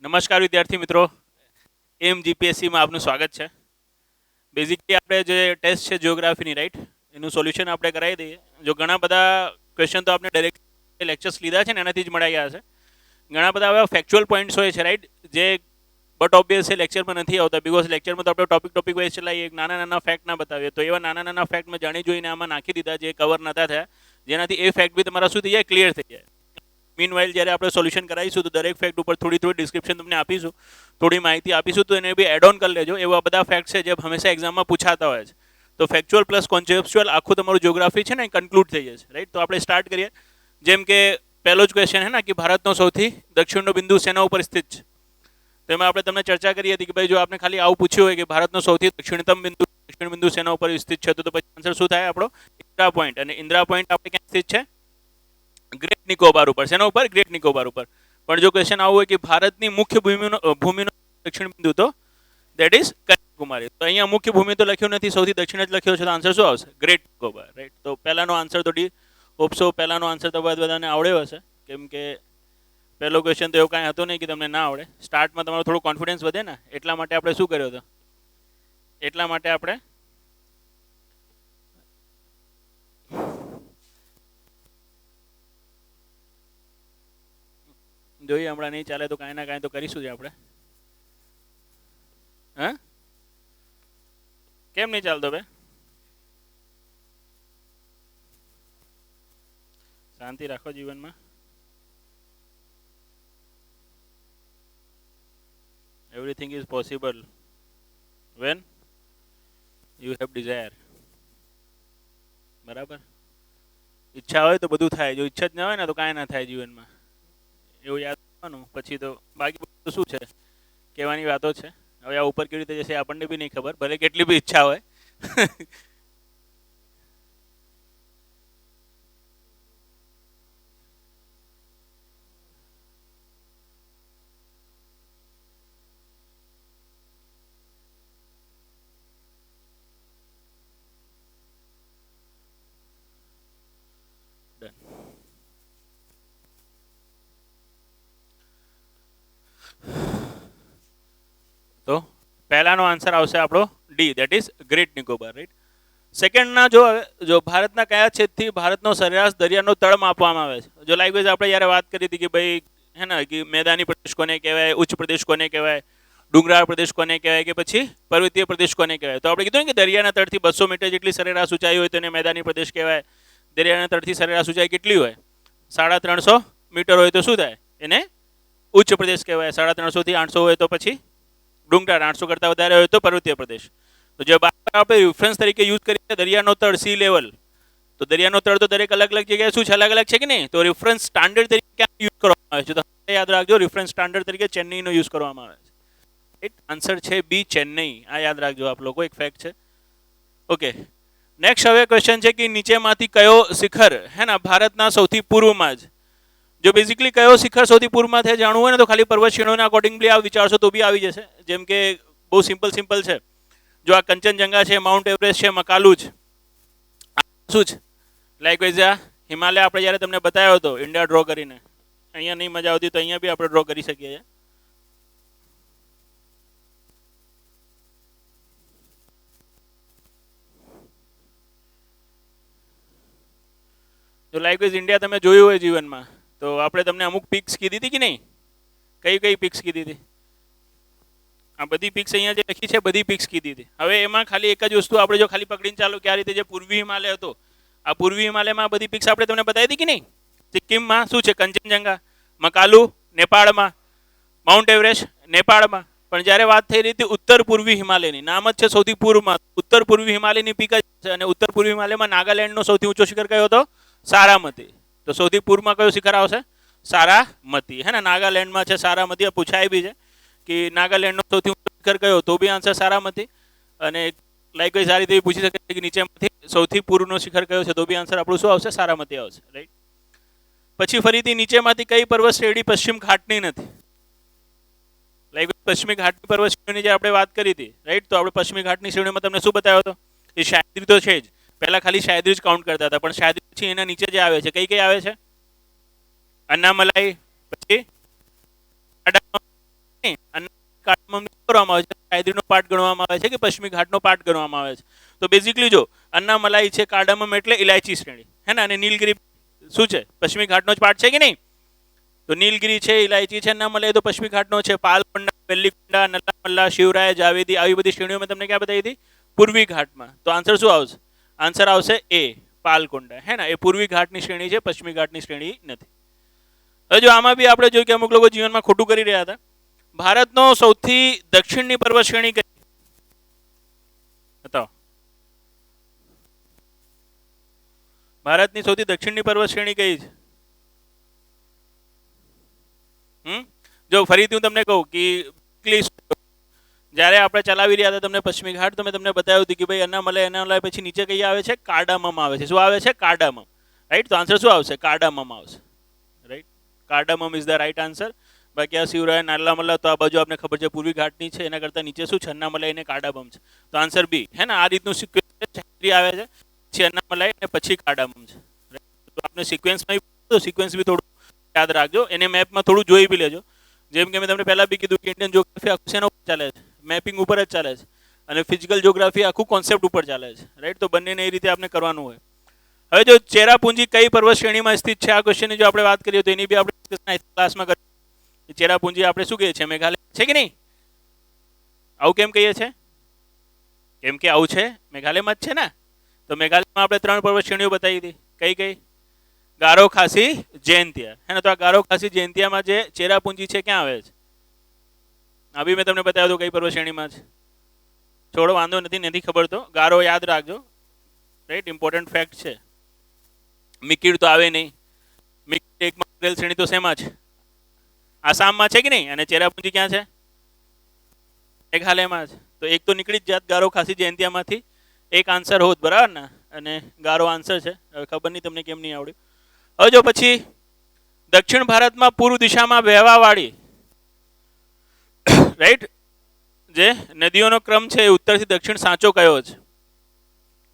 નમસ્કાર વિદ્યાર્થી મિત્રો, એમ જીપીએસસીમાં આપનું સ્વાગત છે. બેઝિકલી આપણે જે ટેસ્ટ છે જિયોગ્રાફીની, રાઈટ, એનું સોલ્યુશન આપણે કરાવી દઈએ. જો ઘણા બધા ક્વેશ્ચન તો આપણે ડાયરેક્ટ લેક્ચર્સ લીધા છે ને એનાથી જ મળાયા હશે. ઘણા બધા એવા ફેક્ચ્યુઅલ પોઈન્ટ્સ હોય છે, રાઈટ, જે બટ ઓબ્વિયસલી લેક્ચરમાં નથી આવતા, બીકોઝ લેક્ચરમાં તો આપણે ટોપિક વાઇઝ ચલાવીએ, નાના નાના ફેક્ટ ના બતાવીએ. તો એવા નાના નાના ફેક્ટ મેં જાણી જોઈને આમાં નાખી દીધા જે કવર નતા થયા, જેનાથી એ ફેક્ટ બી તમારા શું થઈ જાય, ક્લિયર થઈ જાય. મીનવાઇલ જ્યારે આપણે સોલ્યુશન કરાવીશું તો દરેક ફેક્ટ ઉપર થોડી ડિસ્ક્રિપ્શન તમને આપીશું, થોડી માહિતી આપીશું, તો એને બી એડ ઓન કરી લેજો. એવા બધા ફેક્ટ છે જે હંમેશા એક્ઝામમાં પૂછાતા હોય છે. તો ફેક્ચ્યુઅલ પ્લસ કોન્સેપ્ચ્યુઅલ આખું તમારું જ્યોગ્રાફી છે ને કન્ક્લુડ થઈ જશે, રાઈટ. તો આપણે સ્ટાર્ટ કરીએ. જેમ કે પહેલો જ ક્વેશ્ચન છે ને કે ભારતનો સૌથી દક્ષિણનો બિંદુ શેના ઉપર સ્થિત છે. તો એમાં આપણે તમને ચર્ચા કરી હતી કે ભાઈ જો આપણે ખાલી આવું પૂછ્યું હોય કે ભારતનો સૌથી દક્ષિણ બિંદુ શેના ઉપર સ્થિત છે, તો પછી આન્સર શું થાય આપણો? ઇન્દ્રા પોઈન્ટ. અને ઇન્દ્રા પોઈન્ટ આપણે ક્યાં સ્થિત છે? ગ્રેટ નિકોબાર ઉપર. શેના ઉપર? ગ્રેટ નિકોબાર ઉપર. પણ જો ક્વેશ્ચન આવું હોય કે ભારતની મુખ્ય ભૂમિનો દક્ષિણ બિંદુ, તો દેટ ઇઝ કન્યાકુમારી. તો અહીંયા મુખ્ય ભૂમિ તો લખ્યું નથી, સૌથી દક્ષિણ જ લખ્યો છે, તો આન્સર શું આવશે? Great Nicobar, right. તો પહેલાનો આન્સર તો ડી હોપસો પહેલાનો આન્સર તો બધાને આવડ્યો હશે, કેમ કે પહેલો ક્વેશ્ચન તો એવું કાંઈ હતું નહીં કે તમને ના આવડે. સ્ટાર્ટમાં તમારો થોડું કોન્ફિડન્સ વધે ને, એટલા માટે આપણે શું કર્યો હતો? એટલા માટે આપણે જોઈએ, હમણાં નહીં ચાલે તો કાંઈ ના કાંઈ તો કરીશું જ આપણે. હા, કેમ નહીં ચાલતો ભાઈ? શાંતિ રાખો જીવનમાં. Everything is possible when you have desire. બરાબર? ઈચ્છા હોય તો બધું થાય, જો ઈચ્છા જ ના હોય ને તો કાંઈ ના થાય જીવનમાં. એવું યાદ રાખવાનું. પછી તો બાકી બધું શું છે, કહેવાની વાતો છે. હવે આ ઉપર કેવી રીતે જશે આપણને બી નહીં ખબર, ભલે કેટલી બી ઈચ્છા હોય. તો પહેલાનો આન્સર આવશે આપણો D, that is great Nicobar, right. સેકન્ડના જો ભારતના કયા છેદથી ભારતનો સરેરાશ દરિયાનો તળ માપવામાં આવે છે. જો લાઈકવાઇઝ આપણે યારે વાત કરી હતી કે ભાઈ હે ને કે મેદાની પ્રદેશ કોને કહેવાય, ઉચ્ચ પ્રદેશ કોને કહેવાય, ડુંગરાળ પ્રદેશ કોને કહેવાય, કે પછી પર્વતીય પ્રદેશ કોને કહેવાય. તો આપણે કીધું ને કે દરિયાના તળથી 200 મીટર જેટલી સરેરાશ ઊંચાઈ હોય તો એને મેદાની પ્રદેશ કહેવાય. દરિયાના તળથી સરેરાશ ઊંચાઈ કેટલી હોય? 350 મીટર હોય તો શું થાય? એને ઉચ્ચ પ્રદેશ કહેવાય. 350 થી 800 હોય તો પછી ડુંગરાળ. 800 કરતાં વધારે હોય તો પર્વતીય પ્રદેશ. તો જે આપણે રિફરન્સ તરીકે યુઝ કરીએ દરિયાનો તળ, સી લેવલ, તો દરિયાનો તળ તો દરેક અલગ અલગ જગ્યાએ શું છે, અલગ અલગ છે કે નહીં. તો રિફરન્સ સ્ટાન્ડર્ડ તરીકે ક્યાં યુઝ કરવામાં આવે છે? તો યાદ રાખજો, રિફરન્સ સ્ટાન્ડર્ડ તરીકે ચેન્નઈનો યુઝ કરવામાં આવે છે. આન્સર છે બી, ચેન્નઈ. આ યાદ રાખજો આપ લોકો, એક ફેક્ટ છે. ઓકે, નેક્સ્ટ હવે ક્વેશ્ચન છે કે નીચેમાંથી કયો શિખર હે ને ભારતના સૌથી પૂર્વમાં જ, જો બેઝિકલી કયો શિખર સૌથી પૂર્વમાં છે જાણવું હોય ને તો ખાલી પર્વત શ્રેણીઓના અકોર્ડિંગલી આ વિચારશો તો બી આવી જશે. જેમ કે બહુ સિમ્પલ છે. જો આ કંચનજંગા છે, માઉન્ટ એવરેસ્ટ છે, મકાલુ છે, શું છે? લાઈકવાઇઝ આ હિમાલય આપણે જ્યારે તમને બતાવ્યો હતો ઇન્ડિયા ડ્રો કરીને, અહીંયા નહીં મજા આવતી તો અહીંયા બી આપણે ડ્રો કરી શકીએ છીએ. જો લાઈકવાઇઝ ઇન્ડિયા તમે જોયું હોય જીવનમાં તો આપણે તમને અમુક પિક્સ કીધી હતી કે નહીં? કઈ પિક્સ કીધી હતી? આ બધી પિક્સ અહીંયા જે લખી છે બધી પિક્સ કીધી હતી. હવે એમાં ખાલી એક જ વસ્તુ આપણે જો ખાલી પકડીને ચાલો કે આ રીતે જે પૂર્વી હિમાલય હતો, આ પૂર્વી હિમાલયમાં બધી પિક્સ આપણે તમને બતાવી હતી કે નહીં? સિક્કિમમાં શું છે? કંચનજંગા. મકાલુ નેપાળમાં. માઉન્ટ એવરેસ્ટ નેપાળમાં. પણ જ્યારે વાત થઈ રહી હતી ઉત્તર પૂર્વી હિમાલયની, નામ જ છે સૌથી પૂર્વમાં, ઉત્તર પૂર્વી હિમાલયની પીક જ છે. અને ઉત્તર પૂર્વી હિમાલયમાં નાગાલેન્ડનો સૌથી ઊંચો શિખર કયો હતો? સારામતી. તો સૌથી પૂર્વમાં કયો શિખર આવશે? સારામતી. હે ને, નાગાલેન્ડમાં છે સારામતી. પૂછાય બી છે કે નાગાલેન્ડનો સૌથી ઊંચો શિખર કયો, તો બી આન્સર સારામતી. અને લાઈકવાઇઝ આ રીતે પૂછી શકે છે કે નીચેમાંથી સૌથી પૂર્વનો શિખર કયો છે, તો બી આન્સર આપણું શું આવશે? સારામતી આવશે, રાઈટ. પછી ફરીથી નીચેમાંથી કઈ પર્વત શ્રેણી પશ્ચિમ ઘાટની નથી? લાઈકવાઇઝ પશ્ચિમી ઘાટની પર્વત શ્રેણીની જે આપણે વાત કરી હતી, રાઈટ. તો આપણે પશ્ચિમી ઘાટની શ્રેણીમાં તમને શું બતાવ્યો હતો? એ શાયદ્રી તો છે જ. પહેલા ખાલી શાયદ્રી જ કાઉન્ટ કરતા હતા, પણ શાયદ્રી પછી એના નીચે જે આવે છે કઈ આવે છે? અન્નામલાઈ, પછી કરવામાં આવે છે? સાયદ્રીનો પાર્ટ ગણવામાં આવે છે કે પશ્ચિમી ઘાટનો પાર્ટ ગણવામાં આવે છે? તો બેઝિકલી જો અન્નામલાઈ છે, કાર્ડમમ એટલે ઇલાયચી શ્રેણી, હે ને, અને નીલગિરી શું છે? પશ્ચિમી ઘાટનો જ પાર્ટ છે કે નહીં? તો નીલગિરી છે, ઇલાયચી છે, અન્નામલાઈ તો પશ્ચિમી ઘાટનો છે. પાલકોંડા, વેલ્લીકોંડા, નલ્લામલ્લા, શિવરાય, જાવેદી, આવી બધી શ્રેણીઓ મેં તમને ક્યાં બતાવી હતી? પૂર્વી ઘાટમાં. તો આન્સર શું આવશે? આન્સર આવશે એ, પાલકોંડા, હે ને. એ પૂર્વી ઘાટની શ્રેણી છે, પશ્ચિમી ઘાટની શ્રેણી નથી. હવે જો આમાં બી આપણે જોયું કે અમુક લોકો જીવનમાં ખોટું કરી રહ્યા હતા. ભારતનો સૌથી દક્ષિણની પર્વત શ્રેણી કઈ? બતાવો. ભારતની સૌથી દક્ષિણની પર્વત શ્રેણી કઈ છે? જો ફરીથી હું તમને કહું કે જ્યારે આપણે ચલાવી રહ્યા હતા તમને પશ્ચિમી ઘાટ, તો મેં તમને બતાવ્યું હતું કે ભાઈ અન્નામલાઈ પછી નીચે કઈ આવે છે? કાર્ડામમ આવે છે. શું આવે છે? કાર્ડામમ, રાઈટ. તો આન્સર શું આવશે? કાર્ડામમ આવશે, right. Cardamom is the right answer. બાકી આ શિવરાય, નાલ્લામલ્લા તો આ બાજુ આપણે ખબર છે પૂર્વી ઘાટની છે, એના કરતાં નીચે શું છે? અન્નામલાઈ અને કાર્ડામમ છે. તો આન્સર બી, હે ને. આ રીતનું સિક્વેન્સ આવે છે, પછી અન્નામલાઈ અને પછી કાર્ડામમ છે. તો આપણે સિક્વેન્સમાં સિક્વેન્સ બી થોડું યાદ રાખજો. એને મેપમાં થોડું જોઈ બી લેજો. જેમ કે મેં તમને પહેલા બી કીધું કે ઇન્ડિયન જ્યોગ્રાફી આખું શેના ઉપર ચાલે છે? મેપિંગ ઉપર જ ચાલે છે. અને ફિઝિકલ જ્યોગ્રાફી આખું કોન્સેપ્ટ ઉપર ચાલે છે, રાઈટ. તો બંનેને એ રીતે આપણે કરવાનું હોય. હવે જો ચેરાપુંજી કઈ પર્વત શ્રેણીમાં સ્થિત છે? આ ક્વેશ્ચનની જો આપણે વાત કરીએ તો એની બી આપણે ક્લાસમાં કરીએ. ચેરાપુંજી આપણે શું કહીએ છીએ? મેઘાલય છે કે નહીં? આવું કેમ કહીએ છીએ? કેમ કે આવું છે, મેઘાલયમાં જ છે ને. તો મેઘાલયમાં આપણે 3 પર્વત શ્રેણીઓ બતાવી હતી. કઈ કઈ? ગારો, ખાસી, જયંતિયા, હે ને. તો આ ગારો, ખાસી, જયંતિયામાં જે ચેરાપુંજી છે ક્યાં આવે છે? આ બી મેં તમને બતાવ્યું હતું કઈ પર્વત શ્રેણીમાં છે. છોડો, વાંધો નથી ખબર તો ગારો યાદ રાખજો, રાઈટ. ઇમ્પોર્ટન્ટ ફેક્ટ છે. મિકીર તો આવે નહીં. મિકીર એકમાં શ્રેણી તો શેમાં છે? આસામમાં છે કે નહીં? અને ચેરાપુંજી ક્યાં છે? મેઘાલયમાં છે. તો એક તો નીકળી જ જાત ગારો, ખાસી, જયંતિયામાંથી. એક આન્સર હોત, બરાબર ને. અને ગારો આન્સર છે. હવે ખબર નહીં તમને કેમ નહીં આવડ્યું. હવે જો પછી દક્ષિણ ભારતમાં પૂર્વ દિશામાં વહેવાવાળી, રાઈટ, જે નદીઓનો ક્રમ છે એ ઉત્તરથી દક્ષિણ સાચો કયો છે?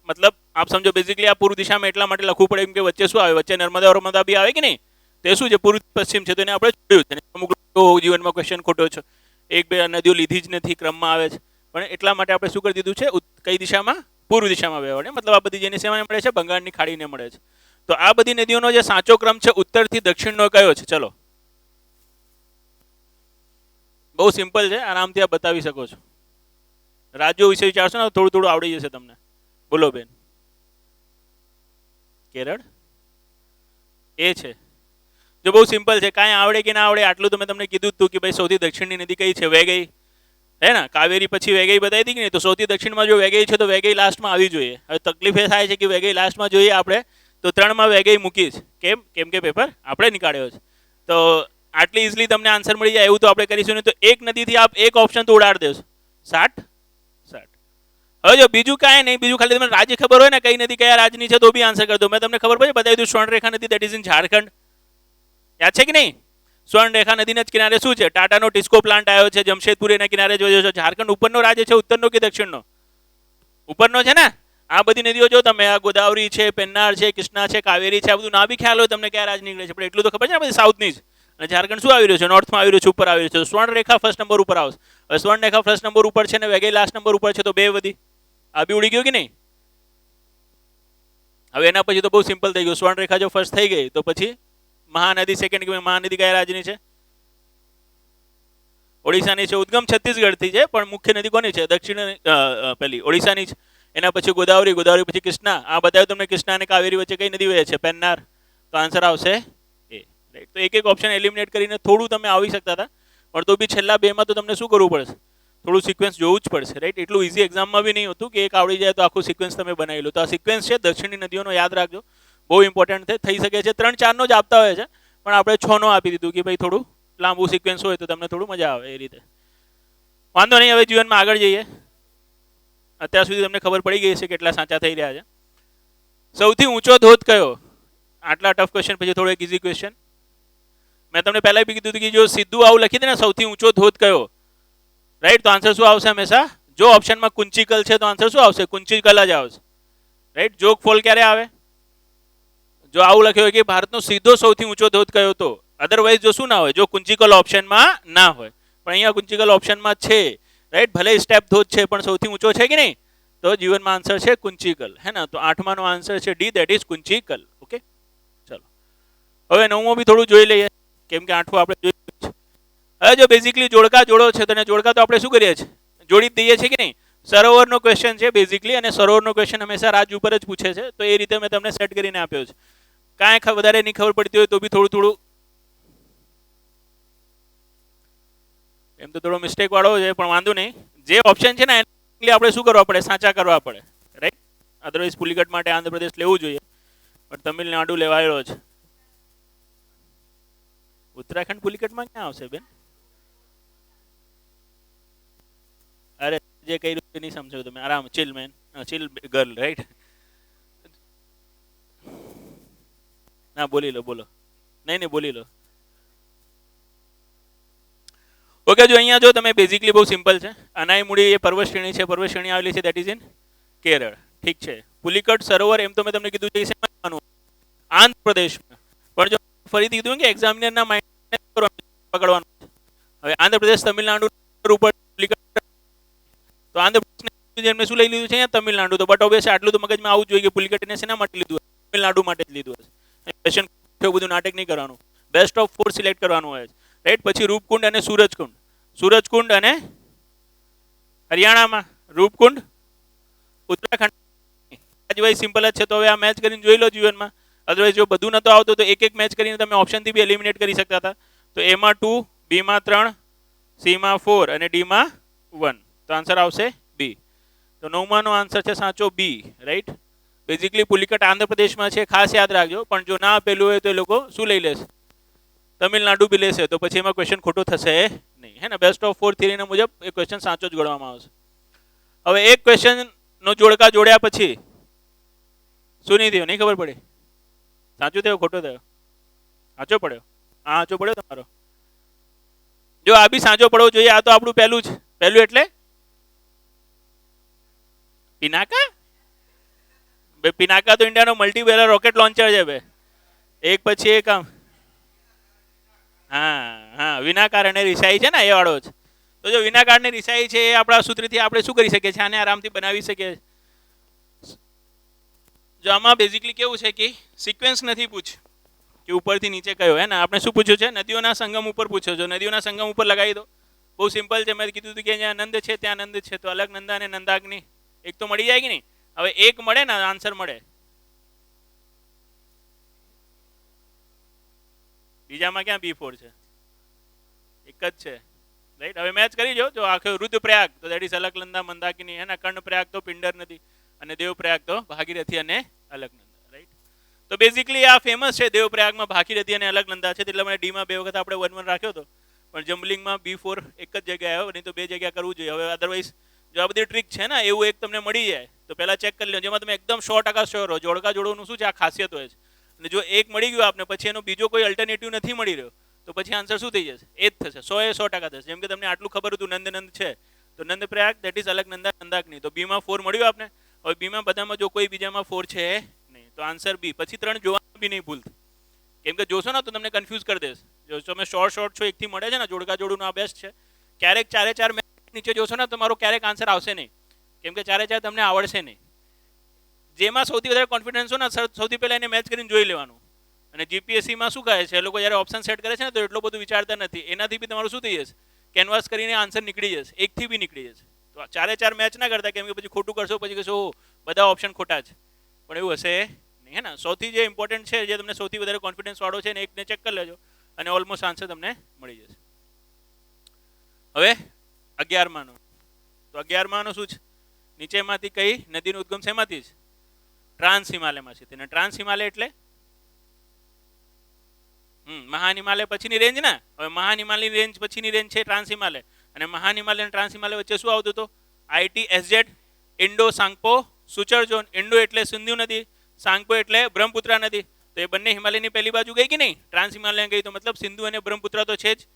મતલબ આપ સમજો બેઝિકલી આ પૂર્વ દિશામાં એટલા માટે લખવું પડે કેમ કે વચ્ચે શું આવે? વચ્ચે નર્મદા બી આવે કે નહીં? તે શું છે? પૂર્વ પશ્ચિમ છે. તો એને આપણે જોયું છે. અમુક લોકો જીવનમાં ક્વેશ્ચન ખોટો છે, એક બે નદીઓ લીધી જ નથી, ક્રમમાં આવે છે. પણ એટલા માટે આપણે શું કરી દીધું છે? કઈ દિશામાં? પૂર્વ દિશામાં વહેવાડે. મતલબ આ બધી જેની સેવાને મળે છે બંગાળની ખાડીને મળે છે. તો આ બધી નદીઓનો જે સાચો ક્રમ છે ઉત્તરથી દક્ષિણનો કયો છે? ચલો, બહુ સિમ્પલ છે, આરામથી આપ બતાવી શકો છો. રાજ્યો વિશે વિચારશો ને થોડું થોડું આવડી જશે તમને. બોલો બેન. કેરળ એ છે. જો બહુ સિમ્પલ છે, કાંઈ આવડે કે ના આવડે આટલું તો મેં તમને કીધું હતું કે ભાઈ સૌથી દક્ષિણની નદી કઈ છે? વેગઈ, હે ને. કાવેરી પછી વેગઈ બતાવી હતી કે નહીં? તો સૌથી દક્ષિણમાં જો વેગઈ છે તો વેગઈ લાસ્ટમાં આવી જોઈએ. હવે તકલીફ એ થાય છે કે વેગઈ લાસ્ટમાં જોઈએ આપણે તો 3માં વેગઈ મૂકીશ. કેમ કે પેપર આપણે નીકાળ્યો છે. તો આટલી ઇઝીલી તમને આન્સર મળી જાય એવું તો આપણે કરીશું નહીં. તો એક નદીથી આપ એક ઓપ્શન તો ઉડાડ દેશો. 60. હવે જો બીજું કાંઈ નહીં, બીજું ખાલી તમને રાજ્ય ખબર હોય ને કઈ નદી કયા રાજ્યની છે તો બી આન્સર કરી દો. મેં તમને ખબર પડે બતાવી દઉં. સ્વર્ણરેખા નદી, દેટ ઇઝ ઇન ઝારખંડ. યાદ છે કે નહીં? સ્વર્ણરેખા નદીના જ કિનારે શું છે? ટાટાનો ટિસ્કો પ્લાન્ટ આવ્યો છે. જમશેદપુર એના કિનારે જોયો છો. ઝારખંડ ઉપરનો રાજ્ય છે, ઉત્તરનો કે દક્ષિણનો? ઉપરનો છે ને. આ બધી નદીઓ જો તમે, આ ગોદાવરી છે, પેન્નાર છે, કૃષ્ણા છે, કાવેરી છે, આ બધું ના બી ખ્યાલ હોય તમને કયા રાજ્ય નીકળે છે. પણ એટલું તો ખબર છે ને બધી સાઉથની જ. અને ઝારખંડ શું આવી રહ્યું છે? નોર્થમાં આવી રહ્યું છે, ઉપર આવી રહ્યું છે. સ્વર્ણરેખા ફર્સ્ટ નંબર ઉપર આવશે. હવે સ્વર્ણરેખા ફર્સ્ટ નંબર ઉપર છે ને વેગઈ લાસ્ટ નંબર ઉપર છે, તો બે વધી. આ બી ઉડી ગયું કે નહીં? હવે એના પછી તો બહુ સિમ્પલ થઈ ગયું. સ્વર્ણરેખા જો ફર્સ્ટ થઈ ગઈ તો પછી મહાનદી સેકન્ડ. કે મહાનદી કયા રાજ્યની છે? ઓડિશાની છે. ઉદ્ગમ છત્તીસગઢથી છે પણ મુખ્ય નદી કોની છે? દક્ષિણ પેલી ઓડિશાની છે. એના પછી ગોદાવરી, ગોદાવરી પછી કૃષ્ણા. આ બતાવ્યું તમને. કૃષ્ણા અને કાવેરી વચ્ચે કઈ નદી વહે છે? પેન્નાર. તો આન્સર આવશે એ, રાઈટ. તો એક એક ઓપ્શન એલિમિનેટ કરીને થોડું તમે આવી શકતા હતા, પણ તો બી છેલ્લા બેમાં તો તમને શું કરવું પડશે? થોડું સિક્વન્સ જોવું જ પડશે, રાઈટ. એટલું ઇઝી એક્ઝામમાં બી નહીં હતું કે એક આવડી જાય તો આખું સિક્વન્સ તમે બનાવી લો. તો આ સિક્વન્સ છે દક્ષિણની નદીઓનો, યાદ રાખજો, બહુ ઇમ્પોર્ટન્ટ છે. થઈ શકે છે 3-4નો જ આપતા હોય છે, પણ આપણે 6નો આપી દીધું કે ભાઈ થોડું લાંબુ સિક્વન્સ હોય તો તમને થોડું મજા આવે એ રીતે. વાંધો નહીં. હવે જીવનમાં આગળ જઈએ. અત્યાર સુધી તમને ખબર પડી ગઈ છે કેટલા સાચા થઈ રહ્યા છે. સૌથી ઊંચો ધોધ કયો? આટલા ટફ ક્વેશ્ચન પછી થોડો એક ઇઝી ક્વેશ્ચન. મેં તમને પહેલા બી કીધું કે જો સીધું આવું લખી દે ને સૌથી ઊંચો ધોધ કયો, રાઈટ, તો આન્સર શું આવશે? હંમેશા જો ઓપ્શનમાં કુંચીકલ છે તો આન્સર શું આવશે? કુંચીકલ જ આવશે, રાઈટ. જોગ ફોલ ક્યારે આવે? જો આવું લખ્યું હોય કે ભારતનો સીધો સૌથી ઊંચો ધોધ કયો, તો અધરવાઇઝ જો શું ના હોય? જો કુંચીકલ ઓપ્શનમાં ના હોય. પણ અહીંયા કુંચીકલ ઓપ્શનમાં છે રાઈટ, ભલે સ્ટેપ ધોધ છે પણ સૌથી ઊંચો છે કે નહીં, તો જીવનમાં આન્સર છે કુંચીકલ, હે ને. તો 8મા નો આન્સર છે D, that is Kunchikal. Okay, ચલો હવે 9મો બી થોડું જોઈ લઈએ, કેમ કે 8મું આપણે જોઈ લીધું છે. હવે જો બેઝિકલી જોડકા જોડો છે, તો જોડકા તો આપણે શું કરીએ છીએ, જોડી જ દઈએ છીએ કે નહીં. સરોવરનો ક્વેશ્ચન છે બેઝિકલી, અને સરોવરનો ક્વેશ્ચન હંમેશા રાજ ઉપર જ પૂછે છે, તો એ રીતે મેં તમને સેટ કરીને આપ્યો છે. કાંઈ વધારે નહીં ખબર પડતી હોય તો બી થોડું થોડું, એમ તો થોડો મિસ્ટેક વાળો છે પણ વાંધો નહીં. જે ઓપ્શન છે ને એને આપણે શું કરવા પડે, સાચા કરવા પડે, રાઈટ. અધરવાઇઝ પુલિકટ માટે આંધ્રપ્રદેશ લેવું જોઈએ, પણ તમિલનાડુ લેવાયેલો છે. ઉત્તરાખંડ પુલિકટમાં ક્યાં આવશે બેન? અરે જે કઈ રીતે નહીં સમજો તમે, આરામ, chill man, chill girl, right. ના બોલી લો, બોલો. નહીં બોલી લો. ઓકે, જો અહીંયા જો તમે બેઝિકલી બહુ સિમ્પલ છે. અનાઈમુડી એ પર્વત શ્રેણી છે, પર્વત શ્રેણી આવેલી છે, દેટ ઇઝ ઇન કેરળ. ઠીક છે. પુલિકટ સરોવર એમ તો મેં તમને કીધું છે આંધ્રપ્રદેશમાં, પણ જો ફરીથી કીધું કે એક્ઝામિનરના માઇન્ડ પકડવાનું. હવે આંધ્રપ્રદેશ તમિલનાડુ ઉપર પુલિકટ, તો આંધ્રપ્રદેશ એમને શું લઈ લીધું છે અહીંયા તમિલનાડુ, તો બટ ઓબ્વિયસલી આટલું તો મગજમાં આવવું જોઈએ કે પુલિકટ એને શેના માટે લીધું, તમિલનાડુ માટે જ લીધું હશે. ક્વેશ્ચન બધું નાટક નહીં કરવાનું, બેસ્ટ ઓફ 4 સિલેક્ટ કરવાનું હોય છે, રાઈટ. પછી રૂપકુંડ અને સૂરજકુંડ, સૂરજકુંડ અને હરિયાણામાં, રૂપકુંડ ઉત્તરાખંડ. આજવાઇઝ સિમ્પલ જ છે, તો હવે આ મેચ કરીને જોઈ લો જીવનમાં. અદરવાઇઝ જો બધું નતો આવતું તો એક એક મેચ કરીને તમે ઓપ્શનથી બી એલિમિનેટ કરી શકતા હતા. તો એમાં 2, બીમાં 3, સીમાં 4 અને ડીમાં 1, તો આન્સર આવશે બી. તો 9મા નો આન્સર છે સાચો બી, રાઈટ. બેઝિકલી પુલિકટ આંધ્રપ્રદેશમાં છે, ખાસ યાદ રાખજો. પણ જો ના આપેલું હોય તો એ લોકો શું લઈ લેશે, તમિલનાડુ બી લેશે, તો પછી એમાં ક્વેશ્ચન ખોટો થશે નહીં, હે ને. બેસ્ટ ઓફ 4 થિયરીના મુજબ એ ક્વેશ્ચન સાચો જ ગણવામાં આવશે. હવે એક ક્વેશ્ચન નો જોડકા જોડ્યા પછી શું નહીં થયું, નહીં ખબર પડી, સાચું થયો ખોટો થયો, સાચો પડ્યો, હા સાચો પડ્યો તમારો. જો આ બી સાચો પડવો જોઈએ. આ તો આપણું પહેલું જ, પહેલું એટલે પિનાકા. પિનાકા તો ઇન્ડિયાનો મલ્ટીબેરર રોકેટ લોન્ચર છે બે, એક પછી એક આમ. હા હા, વિનાકાર અને રિસાઈ છે ને એ વાળો જ. તો જો વિનાકાર ને રિસાઈ છે એ આપણા સૂત્રથી આપણે શું કરી શકીએ છીએ, આને આરામથી બનાવી શકીએ. જો આમાં બેઝિકલી કેવું છે કે સિક્વન્સ નથી પૂછ કે ઉપરથી નીચે કયો, હે ને. આપણે શું પૂછ્યું છે, નદીઓના સંગમ ઉપર પૂછ્યો. જો નદીઓના સંગમ ઉપર લગાવી દો, બહુ સિમ્પલ છે. મેં કીધું હતું કે જ્યાં નંદ છે ત્યાં નંદ છે, તો અલગ નંદા અને નંદાગ્નિ એક તો મળી જાય કે નહીં. હવે એક મળે ને આન્સર મળે, બીજામાં ક્યાં B4 છે, એક જ છે, રાઈટ. હવે મેચ કરી જો આખો રુદ્રપ્રયાગ તો દેટ ઇઝ અલકનંદા મંદાકિની, એના કર્ણપ્રયાગ તો પિંડર નદી, અને દેવપ્રયાગ તો ભાગીરથી અને અલકનંદા, રાઈટ. તો બેઝિકલી આ ફેમસ છે, દેવપ્રયાગમાં ભાગીરથી અને અલકનંદા છે, એટલે મને ડીમાં 2 વખત આપણે 1-1 રાખ્યો હતો, પણ જમ્બલિંગમાં B4 એક જ જગ્યાએ આવ્યો, નહીં તો 2 જગ્યા કરવું જોઈએ. હવે અદરવાઇઝ જો આ બધી ટ્રીક છે ને, એવું એક તમને મળી જાય તો પહેલા ચેક કરી લો, જેમાં તમે એકદમ 100% શ્યોર હો. જોડકા જોડવાનું શું છે, આ ખાસિયત હોય છે. અને જો એક મળી ગયું આપને, પછી એનો બીજો કોઈ અલ્ટરનેટિવ નથી મળી રહ્યો, તો પછી આન્સર શું થઈ જશે, એ જ થશે, 100% થશે. જેમ કે તમને આટલું ખબર હતું નંદ છે, તો નંદ પ્રયાગ દેટ ઇઝ અલકનંદા નંદાગ્નિ, તો બીમાં 4 મળ્યું આપને. હવે બીમાં બધામાં જો કોઈ બીજામાં 4 છે નહીં, તો આન્સર બી. પછી 3 જોવાનું બી નહીં ભૂલતું, કેમ કે જોશો ને તો તમને કન્ફ્યુઝ કરી દેશે. જો તમે શોર્ટ છો, એકથી મળે છે ને, જોડકા જોડું આ બેસ્ટ છે. ક્યારેક 4 મેચ નીચે જોશો ને, તમારો ક્યારેક આન્સર આવશે નહીં, કેમ કે 4 તમને આવડશે નહીં. જેમાં સૌથી વધારે કોન્ફિડન્સ હોય ને, સૌથી પહેલા એને મેચ કરીને જોઈ લેવાનું. અને જીપીએસસીમાં શું કહે છે, એ લોકો જ્યારે ઓપ્શન સેટ કરે છે ને, તો એટલું બધું વિચારતા નથી. એનાથી બી તમારું શું થઈ જશે, કેનવાસ કરીને આન્સર નીકળી જશે, એકથી બી નીકળી જશે. તો 4 મેચ ના કરતા, કેમ કે પછી ખોટું કરશો, પછી કહેશો બધા ઓપ્શન ખોટા છે, પણ એવું હશે નહીં, હે ને. સૌથી જે ઇમ્પોર્ટન્ટ છે, જે તમને સૌથી વધારે કોન્ફિડન્સ વાળો છે ને, એકને ચેક કરી લેજો, અને ઓલમોસ્ટ આન્સર તમને મળી જશે. હવે 11મા નો, તો 11મા નો શું છે, નીચેમાંથી કઈ નદીનો ઉદ્ગમ શેમાંથી છે, ટ્રાન્સ હિમાલયમાં છે. તેને ટ્રાન્સ હિમાલય એટલે મહાન હિમાલય પછીની રેન્જ ને. હવે મહાન હિમાલયની રેન્જ પછીની રેન્જ છે ટ્રાન્સ હિમાલય, અને મહાન હિમાલય અને ટ્રાન્સ હિમાલય વચ્ચે શું આવતું હતું, ITSZ, ઇન્ડો સાંગપો સુચર ઝોન. ઇન્ડો એટલે સિંધુ નદી, સાંગપો એટલે બ્રહ્મપુત્રા નદી. તો એ બંને હિમાલયની પહેલી બાજુ ગઈ કે નહીં, ટ્રાન્સ હિમાલય ગઈ, તો મતલબ સિંધુ અને બ્રહ્મપુત્રા તો છે જ,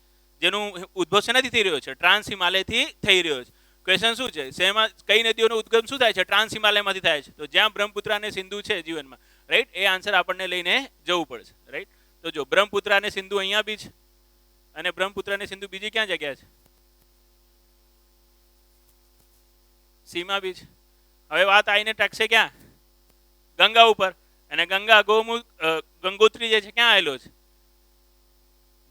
જેનું ઉદ્ભવ શેનાથી થઈ રહ્યો છે, ટ્રાન્સ હિમાલયથી થઈ રહ્યો છે. ક્વેશ્ચન શું છે, શેમાં કઈ નદીઓનો ઉદ્ગમ શું થાય છે, ટ્રાન્સ હિમાલયમાંથી થાય છે. તો જ્યાં બ્રહ્મપુત્રા અને સિંધુ છે જીવનમાં, રાઈટ, એ આન્સર આપણને લઈને જવું પડશે, રાઈટ. તો જો બ્રહ્મપુત્રા અને સિંધુ અહીંયા બી છે, અને બ્રહ્મપુત્રા અને સિંધુ બીજી ક્યાં જગ્યા છે, અહીંયા છે, અહીંયા છે. તો અહીંયા બ્રહ્મપુત્રા અને સિંધુ અહીંયા છે, અહીંયા છે, અહીંયા છે. તો અહીંયા સીમા બીચ. હવે વાત આવીને ટકશે ક્યાં? ગંગા ઉપર. અને ગંગા ગંગોત્રી જે છે ક્યાં આવેલો છે?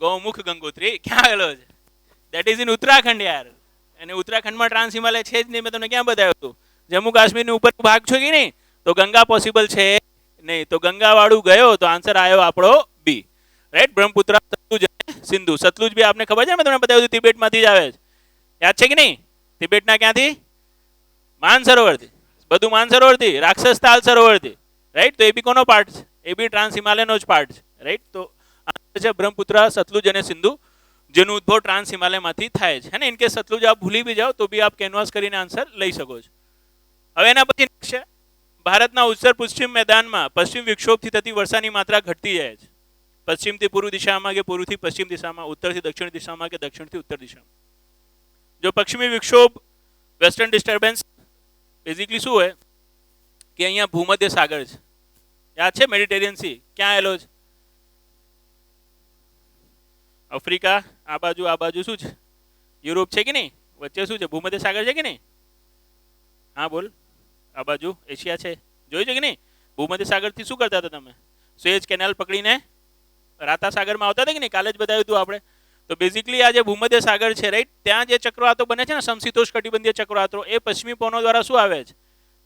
ગૌમુખ ગંગોત્રી ક્યાં આવેલો છે? દેટ ઇઝ ઇન ઉત્તરાખંડ યાર. અને ઉત્તરાખંડમાં ટ્રાન્સ હિમાલય છે જ નહીં. મેં તમને ક્યાં બતાવ્યું હતું? જમ્મુ કાશ્મીરની ઉપર ભાગ છો કે નહીં, તો ગંગા પોસિબલ છે નહીં. તો ગંગા વાળું ગયો તો આન્સર આવ્યો આપણો બી. રાઈટ. બ્રહ્મપુત્ર, સતલુજ અને સિંધુ. સતલુજ બી આપને ખબર છે, મેં તમને બતાવ્યું તિબેટમાંથી જ આવે છે. યાદ છે કે નહીં? તિબેટના ક્યાંથી? માનસરોવરથી. બધું માનસરોવરથી, રાક્ષસ તાલ સરોવરથી. રાઈટ. તો એ બી કોનો પાર્ટ છે? એ બી ટ્રાન્સ હિમાલયનો જ પાર્ટ છે. રાઈટ. તો આન્સર છે બ્રહ્મપુત્ર, સતલુજ અને સિંધુ, જેનું ઉદ્ભવ ટ્રાન્સ હિમાલયમાંથી થાય છે. અને ઇનકેસ સતલુજ આપ ભૂલી બી જાઓ તો બી આપ કેનવાસ કરીને આન્સર લઈ શકો છો. હવે એના પછી next છે, ભારતના ઉત્તર પશ્ચિમ મેદાનમાં પશ્ચિમ વિક્ષોભથી થતી વર્ષાની માત્રા ઘટતી જાય છે. પશ્ચિમથી પૂર્વ દિશામાં કે પૂર્વથી પશ્ચિમ દિશામાં, ઉત્તરથી દક્ષિણ દિશામાં કે દક્ષિણથી ઉત્તર દિશામાં. જો પશ્ચિમી વિક્ષોભ, વેસ્ટર્ન ડિસ્ટર્બન્સ, બેઝિકલી શું હોય કે અહીંયા ભૂમધ્ય સાગર છે. યાદ છે? મેડિટેરિયન સી ક્યાં આવેલો છે? આફ્રિકા આ બાજુ શું છે? યુરોપ છે કે નહીં? વચ્ચે શું છે? ભૂમધ્ય સાગર છે કે નહીં? હા બોલ. આ બાજુ એશિયા છે. જોયું છે કે નહીં? ભૂમધ્ય સાગરથી શું કરતા હતા તમે? સુએઝ કેનાલ પકડીને રાતા સાગરમાં આવતા હતા કે નહીં? કાલે જ બતાવ્યું હતું આપણે. તો બેઝિકલી આ જે ભૂમધ્ય સાગર છે, રાઈટ, ત્યાં જે ચક્રવાતો બને છે ને, સમશીતોષ કટિબંધીય ચક્રવાતો, એ પશ્ચિમી પવનો દ્વારા શું આવે છે?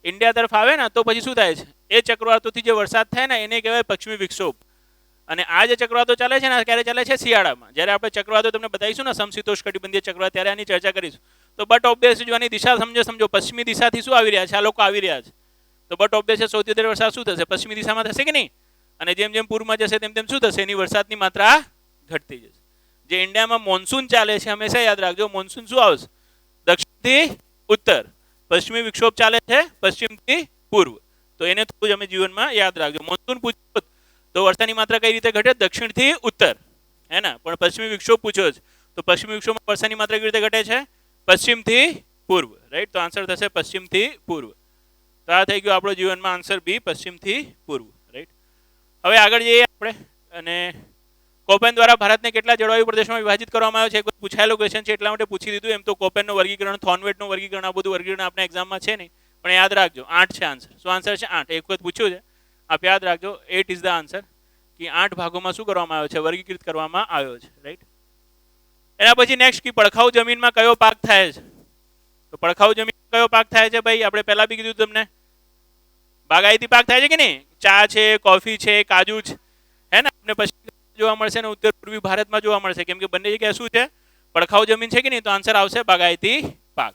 ઇન્ડિયા તરફ આવે ને, તો પછી શું થાય છે? એ ચક્રવાતોથી જે વરસાદ થાય ને, એને કહેવાય પશ્ચિમી વિક્ષોભ. અને આ જે ચક્રવાતો ચાલે છે ને, ક્યારે ચાલે છે? શિયાળામાં. જ્યારે આપણે ચક્રવાતો તમને બતાવીશું ને, સમશીતોષ કટિબંધીય ચક્રવાત, ત્યારે આની ચર્ચા કરીશું. તો બટ ઓબ્વિયસ જોવાની દિશા સમજો. પશ્ચિમી દિશાથી શું આવી રહ્યા છે? આ લોકો આવી રહ્યા છે. તો બટ ઓબ્વિયસ સૌથી વધારે વરસાદ શું થશે? પશ્ચિમી દિશામાં થશે કે નહીં? અને જેમ જેમ પૂર્વમાં જશે તેમ તેમ શું થશે? એની વરસાદની માત્રા ઘટતી જશે. જે ઇન્ડિયામાં મોન્સૂન ચાલે છે, હંમેશા યાદ રાખજો, મોન્સૂન શું આવશે? દક્ષિણથી ઉત્તર. પશ્ચિમી વિક્ષોભ ચાલે છે પશ્ચિમથી પૂર્વ. તો એને થોડું જ અમે જીવનમાં યાદ રાખજો. મોન્સૂન પૂછ્યો તો વરસાદની માત્રા કઈ રીતે ઘટે? દક્ષિણથી ઉત્તર, હે ને? પણ પશ્ચિમી વિક્ષોભ પૂછ્યો છે તો પશ્ચિમી વિક્ષોભમાં વરસાદની માત્રા કેવી રીતે ઘટે છે? પશ્ચિમથી પૂર્વ. રાઈટ. તો આન્સર થશે પશ્ચિમથી પૂર્વ. તો આ થઈ ગયો આપણો જીવનમાં આન્સર બી, પશ્ચિમથી પૂર્વ. રાઈટ. હવે આગળ જઈએ આપણે. અને કોપેન દ્વારા ભારતને કેટલા જળવાયુ પ્રદેશોમાં વિભાજિત કરવામાં આવ્યો છે? એક પૂછાયેલો ક્વેશ્ચન છે એટલા માટે પૂછી દીધું. એમ તો કોપેનનું વર્ગીકરણ, થોર્નવેટનું વર્ગીકરણ, આ બધું વર્ગીકરણ આપણા એક્ઝામમાં છે નહીં, પણ યાદ રાખજો 8 છે આન્સર. શું આન્સર છે? 8. એક વખત પૂછ્યું છે, આપ યાદ રાખજો. 8 ઇઝ ધ આન્સર. કે 8 ભાગોમાં શું કરવામાં આવ્યો છે? વર્ગીકૃત કરવામાં આવ્યો છે. રાઈટ. એના પછી નેક્સ્ટ કે પડખાઉ જમીનમાં કયો પાક થાય છે? તો પડખાઉ જમીનમાં કયો પાક થાય છે ભાઈ? આપણે પહેલા બી કીધું તમને, બાગાયતી પાક થાય છે કે નહીં? ચા છે, કોફી છે, કાજુ છે, હે ને? આપણે પછી જોવા મળશે ને ઉત્તર પૂર્વી ભારતમાં જોવા મળશે, કેમ કે બંને જગ્યાએ શું છે? પડખાઉ જમીન છે કે નહીં? તો આન્સર આવશે બાગાયતી પાક.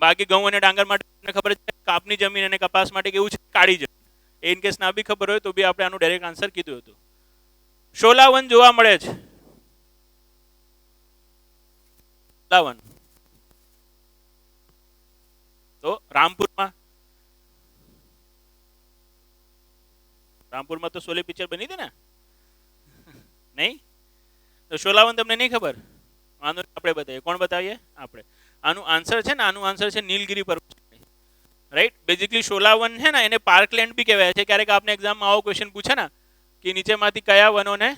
બાકી ઘઉં અને ડાંગર માટે તમને ખબર છે, કાપની જમીન અને કપાસ માટે કેવું છે? કાળી જમીન. એ ઇન કેસ ના બી ખબર હોય તો બી આપણે આનું ડાયરેક્ટ આન્સર કીધું હતું. શોલા વન જોવા મળે છે. શોલા વન તો રામપુરમાં તો શોલે પિક્ચર બની હતી ને? નહીં? તો શોલા વન તમને નહીં ખબર? આનું આપણે બતાવીએ. કોણ બતાવીએ? આપણે. આનું આન્સર છે ને, આનું આન્સર છે નીલગિરી પર્વત. રાઈટ. બેઝિકલી શોલા વન છે ને, એને પાર્કલેન્ડ બી કહેવાય છે. ક્યારેક આપને એક્ઝામમાં આવો ક્વેશ્ચન પૂછે ને કે નીચેમાંથી કયા વનોને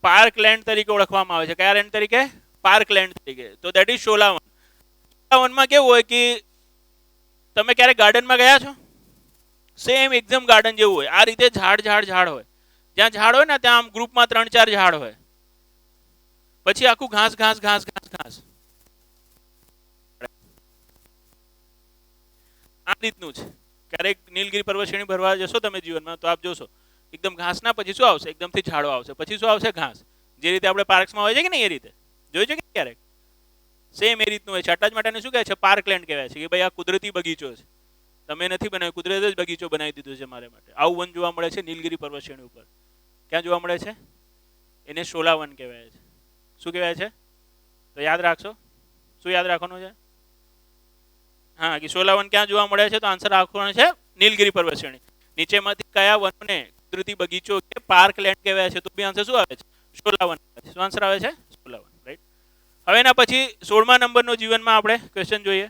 પાર્કલેન્ડ તરીકે ઓળખવામાં આવે છે? કયા લેન્ડ તરીકે? પાર્કલેન્ડ તરીકે. તો દેટ ઇઝ શોલા વન. શોલા વનમાં કેવું હોય કે તમે ક્યારેક ગાર્ડનમાં ગયા છો? સેમ એકદમ ગાર્ડન જેવું હોય. આ રીતે ઝાડ હોય. જ્યાં ઝાડ હોય ને ત્યાં આમ ગ્રુપમાં 3-4 ઝાડ હોય. પછી આખું ઘાસ. આ રીતનું છે. ક્યારેક નીલગિરી પર્વત શ્રેણી ભરવા જશો તમે જીવનમાં તો આપ જોશો એકદમ ઘાસના પછી શું આવશે? એકદમથી ઝાડો આવશે. પછી શું આવશે? ઘાસ. જે રીતે આપણે પાર્ક્સમાં હોય છે કે નહીં, એ રીતે જોયું છે કે ક્યારેક? સેમ એ રીતનું હોય છે. એટલા જ માટે શું કહે છે? પાર્કલેન્ડ કહેવાય છે. કે ભાઈ આ કુદરતી બગીચો છે, તમે નથી બનાવ્યો, કુદરતે જ બગીચો બનાવી દીધો છે મારે માટે. આવું વન જોવા મળે છે નીલગિરી પર્વત શ્રેણી ઉપર. ક્યાં જોવા મળે છે? એને શોલા વન કહેવાય છે. શું કહેવાય છે? તો યાદ રાખશો. શું યાદ રાખવાનું છે? હા, કે શોલા વન ક્યાં જોવા મળે છે? તો આન્સર રાખવાનો છે નીલગિરી પર્વત શ્રેણી. નીચેમાંથી કયા વનને કુદરતી બગીચો કે પાર્કલેન્ડ કહેવાય છે? તો બી આન્સર શું આવે છે? શોલા વન. શું આન્સર આવે છે? શોલા વન. રાઈટ. હવે એના પછી 16મા નંબરનો જીવનમાં આપણે ક્વેશ્ચન જોઈએ.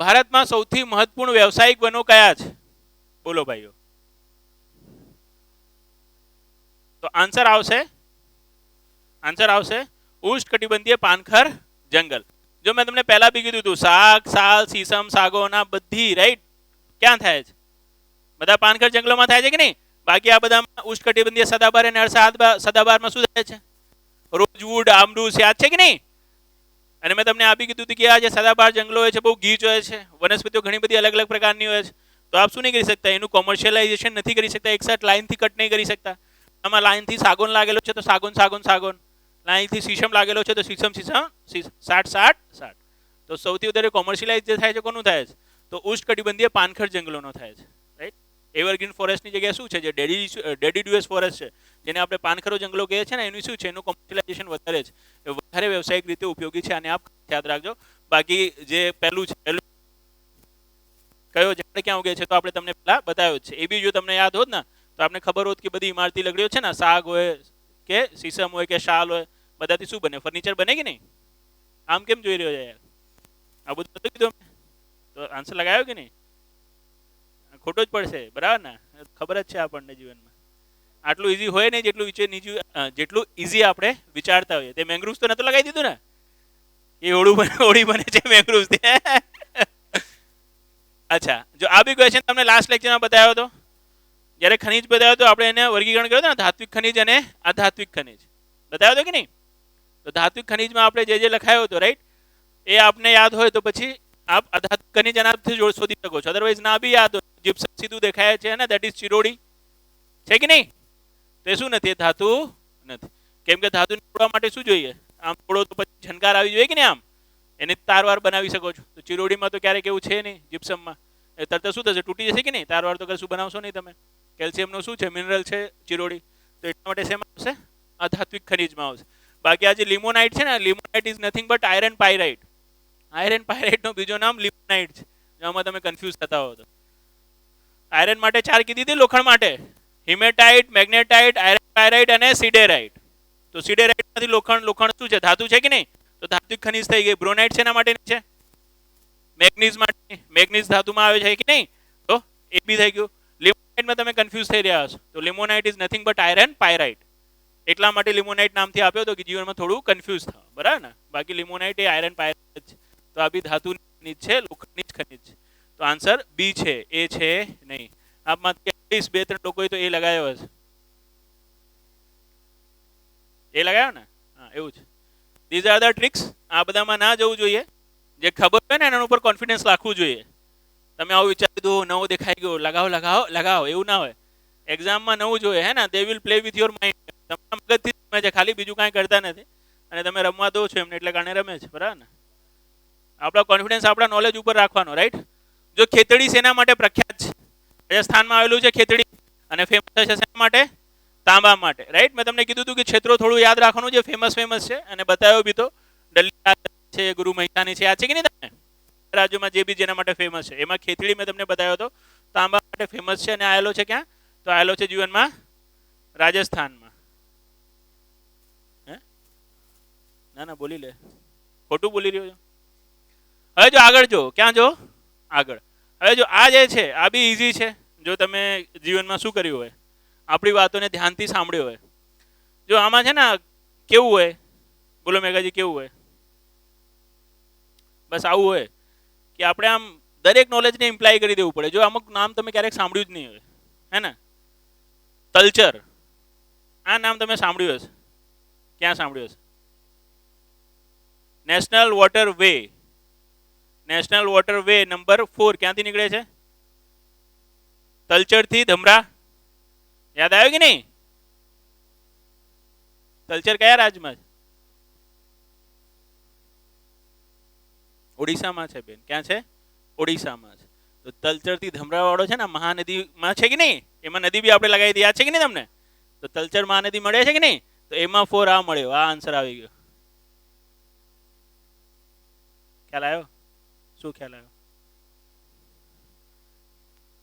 ભારતમાં સૌથી મહત્વપૂર્ણ વ્યવસાયિક વનો કયા છે? બોલો ભાઈઓ. તો આન્સર આવશે ઉષ્ણકટિબંધીય પાનખર જંગલ. જો મેં તમને પહેલા બી કીધું હતું, સાગ, સાલ, સીસમ, સાગોના બધી રાઈટ ક્યાં થાય છે? બધા પાનખર જંગલોમાં થાય છે કે નહીં? બાકી આ બધામાં ઉષ્ણકટિબંધીય સદાબહાર અને સદાબહારમાં શું થાય છે? રોજવુડ, આમરૂસ, યાદ છે કે નહીં? અને મેં તમને આપી કીધું હતું કે આ જે સદાબહાર જંગલો હોય છે બહુ ગીચ હોય છે, વનસ્પતિઓ ઘણી બધી અલગ અલગ પ્રકારની હોય છે. તો આપ શું નહીં કરી શકતા? એનું કોમર્શિયલાઇઝેશન નથી કરી શકતા, એકસાથ લાઈનથી કટ નહીં કરી શકતા. આમાં લાઈનથી સાગોન લાગેલો છે તો સાગોન સાગોન સાગોન, લાઈનથી શીશમ લાગેલો છે તો શીશમ શીશમ, 60-60-60. તો સૌથી વધારે કોમર્શિયલાઇઝ જે થાય છે કોનું થાય છે? તો ઉષ્ણકટિબંધીય પાનખર જંગલોનો થાય છે. રાઈટ. એવરગ્રીન ફોરેસ્ટની જગ્યાએ શું છે? જે ડેડિડ્યુઅસ ફોરેસ્ટ છે, જેને આપણે પાનખરો જંગલો કહીએ છીએ ને, એનું શું છે? એનું કોમર્શિયલાઇઝેશન વધારે છે, એ વધારે વ્યવસાયિક રીતે ઉપયોગી છે. અને આપ યાદ રાખજો. બાકી જે પહેલું છે, પહેલું કયો ઝાડ ક્યાં ઉગે છે તો આપણે તમને પહેલા બતાવ્યો છે. એ બી જો તમને યાદ હોત ને તો આપણે ખબર હોત કે બધી ઇમારતી લગડીઓ છે ને, સાગ હોય કે સીસમ હોય કે શાલ હોય, બધાથી શું બને? ફર્નિચર બને કે નહીં? આમ કેમ જોઈ રહ્યો છે યાર? આ બધું નતું કીધું તો આન્સર લગાવ્યો કે નહીં? ખોટો જ પડશે, બરાબર ને? ખબર જ છે આપણને જીવનમાં આટલું ઈઝી હોય નહીં જેટલું ઈઝી આપણે વિચારતા હોઈએ. તે મેંગ્રુવ્સ તો નતો લગાવી દીધું ને? એ ઓળી બને છે મેંગ્રુવ્સ. અચ્છા, જો આ બી ક્વેશ્ચન તમને લાસ્ટ લેક્ચરમાં બતાવ્યો હતો, જ્યારે ખનિજ બતાવ્યો તો આપણે એને વર્ગીકરણ કર્યું હતું ને, ધાત્વિક ખનિજ અને અધાત્વિક ખનિજ બતાવ્યો હતો કે નહીં? તો ધાત્વિક ખનિજમાં આપણે જે લખાયો હતો રાઈટ, એ આપને યાદ હોય તો પછી આપ અધાત્વિક ખનિજ એનાથી શોધી શકો છો. અધરવાઇઝ ના બી યાદ હોય, જીપ્સમ સીધું દેખાય છે ને, દેટ ઇઝ ચિરોડી છે કે નહીં? તો એ શું નથી? એ ધાતુ નથી. કેમ કે ધાતુ તોડવા માટે શું જોઈએ? આમ તોડો તો પછી ઝનકાર આવી જોઈએ કે નહીં? આમ એને તારવાર બનાવી શકો છો. તો ચિરોડીમાં તો ક્યારેક એવું છે નહીં. જીપ્સમમાં એ તરત શું થશે? તૂટી જશે કે નહીં? તારવાર તો કશું બનાવશો નહીં તમે. કેલ્શિયમનો શું છે? મિનરલ છે ચિરોડી. તો એટલા માટે શેમાં આવશે? અધાત્વિક ખનિજમાં આવશે. બાકી આ જે લિમોનાઇટ છે ને, limonite is nothing but iron pyrite. Iron પાયરાઇટનો બીજો નામ લિમોનાઇટ છે. જેમાં તમે કન્ફ્યુઝ થતા હો તો આયરન માટે 4 કીધી હતી, લોખંડ માટે હિમેટાઇટ, મેગ્નેટાઇટ, આયરન પાયરાઇટ અને સિડેરાઇટ. તો સિડેરાઇટમાંથી લોખંડ શું છે? ધાતુ છે કે નહીં? તો ધાત્વિક ખનિજ થઈ ગઈ. બ્રોનાઇટ શેના માટેની છે? મેગ્નીઝ માટે. મેગ્નીઝ ધાતુમાં આવે છે કે નહીં? તો એ બી થઈ ગયું. લિમોનાઇટમાં તમે કન્ફ્યુઝ થઈ રહ્યા છો. તો limonite is nothing but iron pyrite. એટલા માટે લિમોનાઇટ નામથી આપ્યો હતો કે જીવનમાં થોડું કન્ફ્યુઝ થાવ, બરાબર ને? બાકી લિમોનાઇટ એ આયરન પાયરાઇટ છે. તો આ બી ધાતુની ખનિજ છે, લોખંડની જ ખનિજ છે. તો આન્સર બી છે, એ છે નહીં. આપમાંથી એટલીસ્ટ 2-3 લોકોએ તો એ લગાવ્યો હશે. એ લગાવ્યો ને? હા, એવું છે. These are the tricks. આ બધામાં ના જવું જોઈએ. જે ખબર હોય ને એના ઉપર કોન્ફિડન્સ રાખવું જોઈએ. તમે આવું વિચારી દો, નવો દેખાઈ ગયો, લગાવો, એવું ના હોય. એક્ઝામમાં નવું જોઈએ, હે ને? They will play with your mind. તમારા મગજથી રમે છે, ખાલી બીજું કાંઈ કરતા નથી. અને તમે રમવા દો છો એમને, એટલે કારણે રમે છે, બરાબર ને? આપણા કોન્ફિડન્સ આપણા નોલેજ ઉપર રાખવાનો, રાઈટ? જો ખેતડી શેના માટે પ્રખ્યાત છે? રાજસ્થાનમાં આવેલું છે ખેતડી, અને ફેમસ છે શેના માટે? તાંબા માટે, રાઈટ? મેં તમને કીધું હતું કે ક્ષેત્રો થોડું યાદ રાખવાનું, જે ફેમસ છે. અને બતાવ્યો બી તો દલ્લી છે, ગુરુ મહેતાની છે, યાદ છે કે નહીં તમને? રાજ્યોમાં જે બી જેના માટે ફેમસ છે, એમાં ખેતડી મેં તમને બતાવ્યો હતો તાંબા માટે ફેમસ છે. અને આવેલો છે ક્યાં? તો આવેલો છે જીવનમાં રાજસ્થાનમાં. હે ના બોલી લે, ખોટું બોલી રહ્યો છો. હવે જો આગળ જો, ક્યાં જો? આગળ. હવે જો આ જે છે આ બી ઈઝી છે. જો તમે જીવનમાં શું કર્યું હોય, આપણી વાતોને ધ્યાનથી સાંભળ્યો હોય. જો આમાં છે ને કેવું હોય, બોલો મેઘાજી, કેવું હોય? બસ આવું હોય કે આપણે આમ દરેક નોલેજને ઇમ્પ્લાય કરી દેવું પડે. જો અમુક નામ તમે ક્યારેક સાંભળ્યું જ નહીં હોય, હે ને? તલચર, આ નામ તમે સાંભળ્યું હશે. ક્યાં સાંભળ્યું હશે? National water way. National water way number 4 ક્યાંથી નીકળે છે? તલચર થી ધમરા. યાદ આવ્યો કે નહીં? તલચર કયા રાજ્યમાં છે? ઓડિશામાં છે બેન. ક્યાં છે? ઓડિશામાં છે. તો તલચર થી ધમરા વાળો છે ને, મહાનદીમાં છે કે નહીં? એમાં નદી બી આપણે લગાવી હતી, યાદ છે કે નહીં તમને? તો તલચર મહાનદી મળે છે કે નહીં? તો એમાં 4 આ મળ્યો. આ આન્સર આવી ગયો. ખ્યાલ આવ્યો? શું ખ્યાલ આવ્યો?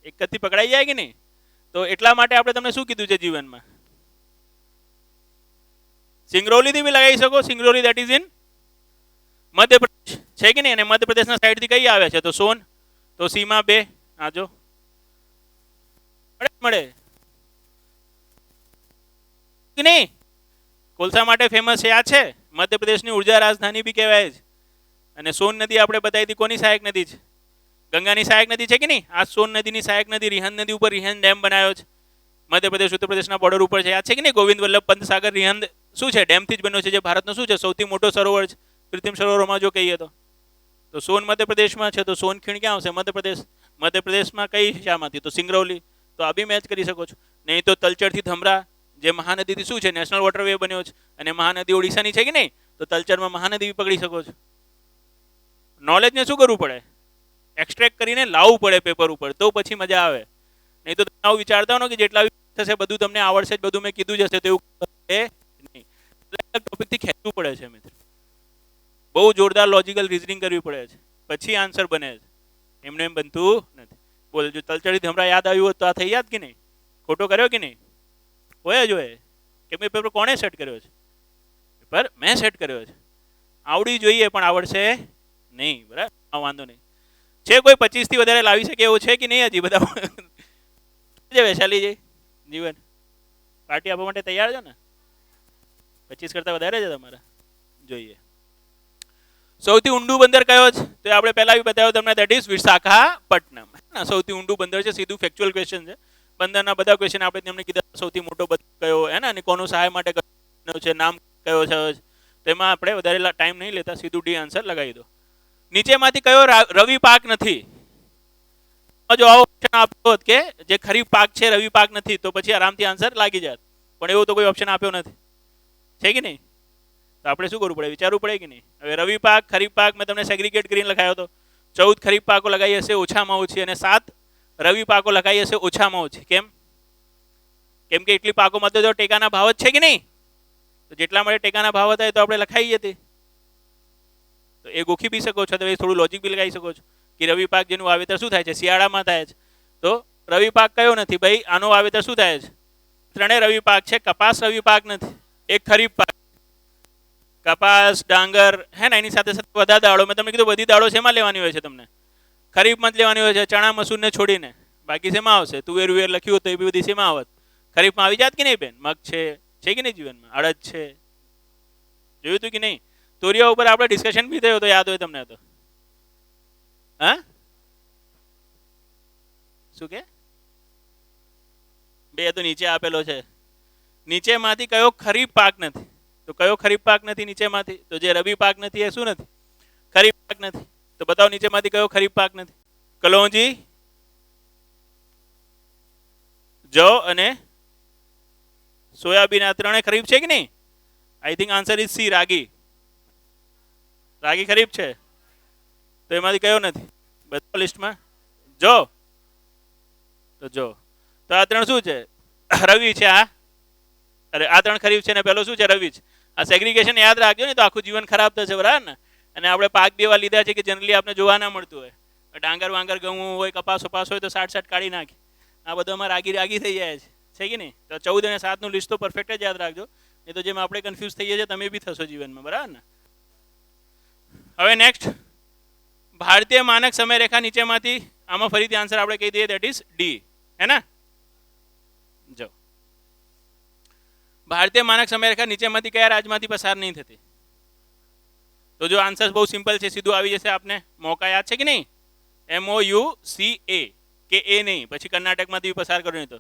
એક જ થી પકડાઈ જાય કે નહીં? તો એટલા માટે આપણે તમને શું કીધું છે જીવનમાં? સિંગરૌલી થી બી લગાવી શકો. Singrauli that is in Madhya Pradesh છે કે નહીં? અને મધ્યપ્રદેશના સાઈડ થી કઈ આવે છે? તો સોન. તો સીમા 2 આ જો મળે કે નહીં? કોલસા માટે ફેમસ છે, આ છે મધ્યપ્રદેશની ઉર્જા રાજધાની બી કહેવાય છે. અને સોન નદી આપણે બતાવી હતી કોની સહાયક નદી છે? ગંગાની સહાયક નદી છે કે નહીં? આ સોન નદીની સહાયક નદી રિહંદ નદી ઉપર રિહંદ ડેમ બનાવ્યો છે, મધ્યપ્રદેશ ઉત્તર પ્રદેશના બોર્ડર ઉપર છે, યાદ છે કે નહીં? ગોવિંદ વલ્લભ પંત સાગર રિહંદ શું છે? ડેમથી જ બન્યો છે, જે ભારતનો શું છે? સૌથી મોટો સરોવર છે કૃત્રિમ સરોવરોમાં જો કહીએ તો સોન મધ્યપ્રદેશમાં છે, તો સોન ખીણ ક્યાં આવશે? મધ્યપ્રદેશ. મધ્યપ્રદેશમાં કઈ શામાંથી? તો સિંગરૌલી. તો આ બી મેચ કરી શકો છો. નહીં તો તલચરથી ધમરા, જે મહાનદીથી શું છે? નેશનલ વોટરવે બન્યો છે, અને મહાનદી ઓડિશાની છે કે નહીં? તો તલચરમાં મહાનદી બી પકડી શકો છો. નોલેજને શું કરવું પડે? એક્સટ્રેક્ટ કરીને લાવવું પડે પેપર ઉપર, તો પછી મજા આવે. નહીં તો તમે આવું વિચારતા હો કે જેટલા થશે બધું તમને આવડશે જ, બધું મેં કીધું જશે, તો એવું નહીં. ટોપિકથી ખેંચવું પડે છે મિત્ર. બહુ જોરદાર લોજિકલ રીઝનિંગ કરવી પડે છે, પછી આન્સર બને છે. એમને એમ બનતું નથી. બોલ, જો તલચડી હમણાં યાદ આવ્યું હોત તો આ થઈ યાદ કે નહીં? ખોટો કર્યો કે નહીં? હોય જ હોય. કેમ કે પેપર કોણે સેટ કર્યો છે? પેપર મેં સેટ કર્યો છે. આવડી જોઈએ પણ આવડશે નહીં. બરાબર, વાંધો નહીં. છે કોઈ 25 થી વધારે લાવી શકે એવું છે કે નહીં? હજી બધા વૈશાલીજી જીવન પાર્ટી આપવા માટે તૈયાર છો ને? 25 કરતા વધારે છે તમારા? જોઈએ. સૌથી ઊંડું બંદર કયો છે? તો આપણે પહેલા બી બતાવ્યો તમને, દેટ ઇઝ વિશાખાપટ્ટનમ. સૌથી ઊંડું બંદર છે. સીધું ફેક્ચ્યુઅલ ક્વેશ્ચન છે. બંદરના બધા ક્વેશ્ચન આપણે તમને કીધા. સૌથી મોટો બંદર કયો હે ને, અને કોનો સહાય માટે કયો છે, નામ કયો છે, તેમાં આપણે વધારે ટાઈમ નહીં લેતા, સીધું ડી આન્સર લગાવી દો. નીચેમાંથી કયો રવિ પાક નથી? જો આવો ઓપ્શન આપ્યો હોત કે જે ખરીફ પાક છે રવિ પાક નથી, તો પછી આરામથી આન્સર લાગી જાત. પણ એવો તો કોઈ ઓપ્શન આપ્યો નથી, છે કે નહીં? તો આપણે શું કરવું પડે? વિચારવું પડે કે નહીં? હવે રવિ પાક, ખરીફ પાક મેં તમને સેગ્રીગેટ કરીને લખાયો હતો. 14 ખરીફ પાકો લગાવી હશે ઓછામાં ઓછી, અને 7 રવિ પાકો લગાવી હશે ઓછામાં ઓછી. કેમ? કેમ કે એટલી પાકોમાં તો જો ટેકાના ભાવ જ છે કે નહીં? તો જેટલા માટે ટેકાના ભાવ હતા એ તો આપણે લખાઈ હતી. તો એ ગોખી બી શકો છો, તો થોડું લોજિક બી લગાવી શકો છો કે રવિ પાક જેનું વાવેતર શું થાય છે? શિયાળામાં થાય છે. તો રવિ પાક કયો નથી ભાઈ? આનો વાવેતર શું થાય છે? ત્રણેય રવિ પાક છે. કપાસ રવિ પાક નથી, એક ખરીફ પાક. કપાસ, ડાંગર હે ને, એની સાથે સાથે બધા દાળો. મેં તમને કીધું બધી દાળો શેમાં લેવાની હોય છે? તમને ખરીફમાં જ લેવાની હોય છે, ચણા મસૂરને છોડીને. બાકી શેમાં આવશે? તુવેર વુવેર લખ્યું તો એ બી બધી શેમાં આવત? ખરીફમાં આવી જાત કે નહીં બેન? મગ છે કે નહીં જીવનમાં? અડદ છે, જોયું હતું કે નહીં? તોરિયા ઉપર આપણે ડિસ્કશન બી થયો તો યાદ હોય તમને તો? હા, શું કે? બે તો નીચે આપેલો છે. નીચેમાંથી કયો ખરીફ પાક નથી? તો કયો ખરીફ પાક નથી નીચેમાંથી? તો જે રવિ પાક નથી એ શું નથી? ખરીફ પાક નથી. તો બતાવો નીચેમાંથી કયો ખરીફ પાક નથી? કલોંજી, જવ અને સોયાબીન, આ ત્રણે ખરીફ છે કે નહીં? I think answer is C, ragi. Ragi kharif છે, તો એમાંથી કયો નથી? બધા લિસ્ટમાં જો તો આ ત્રણ શું છે? રવિ છે. આ ત્રણ ખરીફ છે ને પેલો શું છે? રવિ છે. આ સેગ્રીગેશન યાદ રાખજો ને, તો આખું જીવન ખરાબ થશે. બરાબર ને? અને આપણે પાક બી એવા લીધા છે કે જનરલી આપણે જોવા ના મળતું હોય. ડાંગર વાંગર ઘઉં હોય, કપાસ વપાસ હોય તો 60 કાઢી નાખી. આ બધામાં રાગી થઈ જાય છે કે નહીં? તો 14 અને 7 નું લિસ્ટ તો પરફેક્ટ જ યાદ રાખજો, નહીં તો જેમ આપણે કન્ફ્યુઝ થઈએ છીએ તમે બી થશો જીવનમાં. બરાબર ને? હવે નેક્સ્ટ, ભારતીય માનક સમયરેખા નીચેમાંથી આમાં ફરીથી આન્સર આપણે કહી દઈએ, દેટ ઇઝ ડી. હે ને? જો ભારતીય માનક સમયરેખા નીચેમાંથી કયા રાજ્યમાંથી પસાર નહીં થતી? તો જો આન્સર બહુ સિમ્પલ છે, સીધું આવી જશે આપને. મોકા યાદ છે કે નહીં? MOUCA, કે એ નહીં, પછી કર્ણાટકમાંથી પસાર કરો. નહીં તો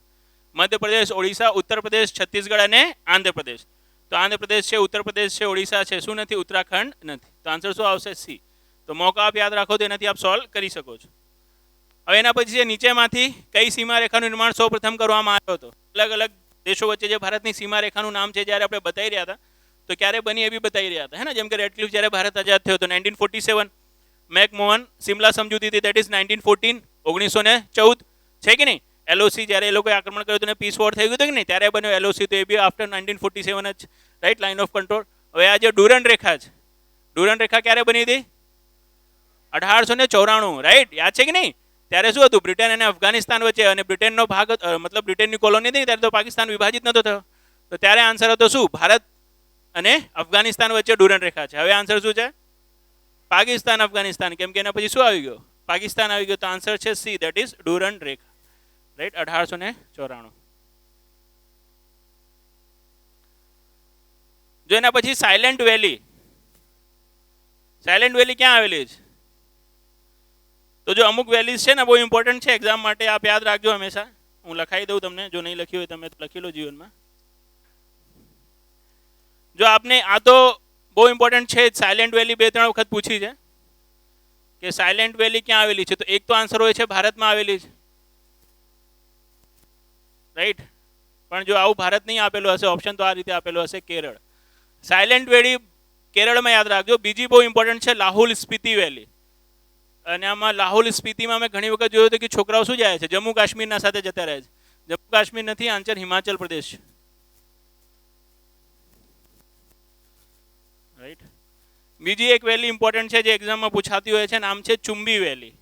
મધ્યપ્રદેશ, ઓડિશા, ઉત્તર પ્રદેશ, છત્તીસગઢ અને આંધ્રપ્રદેશ. તો આંધ્રપ્રદેશ છે, ઉત્તર પ્રદેશ છે, ઓડિશા છે, શું નથી? ઉત્તરાખંડ નથી. તો આન્સર શું આવશે? સી. તો મોકા આપ યાદ રાખો તો એનાથી આપ સોલ્વ કરી શકો છો. હવે એના પછી છે નીચેમાંથી કઈ સીમારેખાનું નિર્માણ સૌપ્રથમ કરવામાં આવ્યો હતો? અલગ અલગ દેશો વચ્ચે જે ભારતની સીમારેખાનું નામ છે, જ્યારે આપણે બતાવી રહ્યા હતા તો ક્યારે બની એ બી બતાવી રહ્યા હતા. હે ને? જેમ કે રેડક્લિફ જ્યારે ભારત આઝાદ થયો તો 1947, મેકમોહન સિમલા સમજૂતી હતી, દેટ ઇઝ 1914, 1914 છે કે નહીં? LOC જ્યારે એ લોકોએ આક્રમણ કર્યું હતું, પીસ વોર થઈ ગયું હતું કે નહીં, ત્યારે બન્યો LOC. તો એ બી આફ્ટર 1947 જ, રાઈટ? Line of control. હવે આ જે ડુરન રેખા છે, ડુરન રેખા ક્યારે બની હતી? 1894, રાઈટ? યાદ છે કે નહીં? ત્યારે શું હતું? બ્રિટન અને અફઘાનિસ્તાન વચ્ચે, અને બ્રિટનનો ભાગ મતલબ બ્રિટનની કોલોની હતી ત્યારે તો પાકિસ્તાન વિભાજિત નતો થયો. તો ત્યારે આન્સર હતો શું? ભારત અને અફઘાનિસ્તાન વચ્ચે ડુરન રેખા છે. હવે આન્સર શું છે? પાકિસ્તાન અફઘાનિસ્તાન. કેમ કે એના પછી શું આવી ગયો? પાકિસ્તાન આવી ગયો. તો આન્સર છે સી, દેટ ઇઝ ડુરન રેખા, રાઈટ? 1894. જો એના પછી સાયલેન્ટ વેલી, સાયલેન્ટ વેલી ક્યાં આવેલી છે? તો જો અમુક વેલીઝ છે ને બહુ ઇમ્પોર્ટન્ટ છે એક્ઝામ માટે, આપ યાદ રાખજો હંમેશા. હું લખાઈ દઉં તમને, જો નહીં લખ્યું હોય તમે લખી લો જીવનમાં. જો આપને આ તો બહુ ઇમ્પોર્ટન્ટ છે, સાયલેન્ટ વેલી 2-3 વખત પૂછી છે કે સાયલેન્ટ વેલી ક્યાં આવેલી છે. તો એક તો આન્સર હોય છે ભારતમાં આવેલી છે, રાઈટ. પણ જો આવું ભારત નહીં આપેલું હશે ઓપ્શન, તો આ રીતે આપેલું હશે કેરળ. સાયલેન્ટ વેલી કેરળમાં યાદ રાખજો. બીજી બહુ ઇમ્પોર્ટન્ટ છે લાહુલ સ્પીતિ વેલી. અને આમાં લાહુલ સ્પીતિમાં મેં ઘણી વખત જોયું હતું કે છોકરાઓ શું જાય છે, જમ્મુ કાશ્મીરના સાથે જતા રહે છે. જમ્મુ કાશ્મીર નથી, આન્સર હિમાચલ પ્રદેશ છે, રાઈટ. બીજી એક વેલી ઇમ્પોર્ટન્ટ છે જે એક્ઝામમાં પૂછાતી હોય છે, નામ છે ચુંબી વેલી.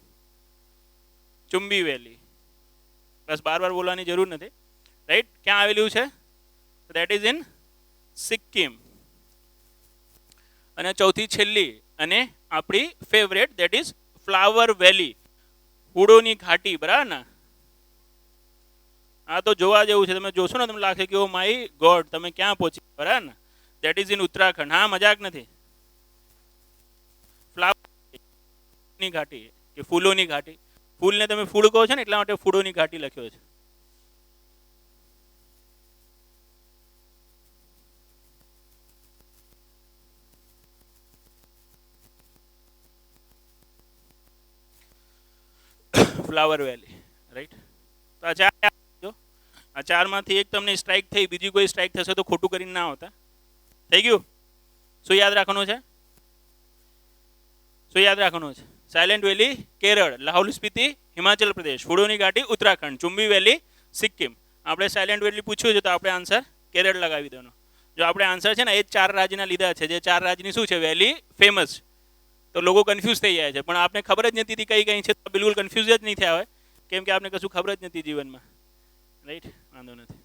ચુંબી વેલી, બસ બાર બોલવાની જરૂર નથી, રાઈટ. ક્યાં આવેલું છે? That is in Sikkim. અને ચોથી છેલ્લી અને આપણી favourite, that is flower valley, ફૂડોની ઘાટી, બરાબર ને. આ તો જોવા જેવું છે, તમે જોશો ને તમને લાગશે કે ઓ માય ગોડ તમે ક્યાં પહોંચી, બરાબર ને. That is in Uttarakhand. હા, મજાક નથી. ફ્લાવરની ઘાટી કે ફૂલોની ઘાટી, ફૂલને તમે ફૂડ કહો છો ને એટલા માટે ફૂડોની ઘાટી લખ્યો છે. Flower valley, right. તો આ ચારમાંથી એક તમને સ્ટ્રાઇક થઈ, બીજી કોઈ સ્ટ્રાઇક થશે તો ખોટું કરીને ના આવતા. થઈ ગયું? શું યાદ રાખવાનું છે? શું યાદ રાખવાનું છે? સાયલેન્ટ વેલી કેરળ, લાહૌલ સ્પીતિ હિમાચલ પ્રદેશ, ફૂડોની ઘાટી ઉત્તરાખંડ, ચુંબી વેલી સિક્કિમ. આપણે સાયલેન્ટ વેલી પૂછ્યું છે તો આપણે આન્સર કેરળ લગાવી દેવાનો. જો આપણે આન્સર છે ને એ 4 રાજ્યના લીધા છે, જે 4 રાજ્યની શું છે વેલી ફેમસ, તો લોકો કન્ફ્યુઝ થઈ જાય છે. પણ આપણે ખબર જ નથી કઈ કઈ છે, તો બિલકુલ કન્ફ્યુઝ જ નહીં થયા હોય, કેમ કે આપણે કશું ખબર જ નથી જીવનમાં, રાઈટ. વાંધો નથી.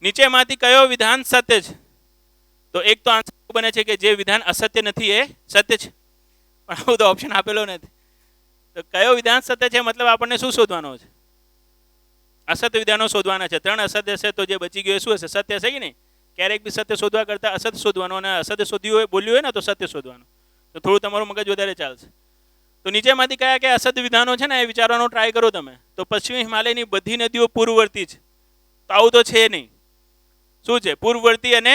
નીચેમાંથી કયો વિધાન સત્ય છે? તો એક તો આન્સર બને છે કે જે વિધાન અસત્ય નથી એ સત્ય છે, પણ આવું તો ઓપ્શન આપેલો નથી. તો કયો વિધાન સત્ય છે મતલબ આપણને શું શોધવાનો છે? અસત્ય વિધાનો શોધવાના છે. 3 અસત્ય છે, તો જે બચી ગયો શું હશે? સત્ય છે કે નહીં? ક્યારેક બી સત્ય શોધવા કરતાં અસત્ય શોધવાનો, અને અસત્ય શોધ્યું હોય બોલ્યું હોય ને તો સત્ય શોધવાનું, તો થોડું તમારું મગજ વધારે ચાલશે. તો નીચેમાંથી કયા કયા અસત્ય વિધાનો છે ને એ વિચારવાનો ટ્રાય કરો તમે. તો પશ્ચિમ હિમાલયની બધી નદીઓ પૂર્વવર્તી છે, તો આવું તો છે નહીં. શું છે? પૂર્વવર્તી અને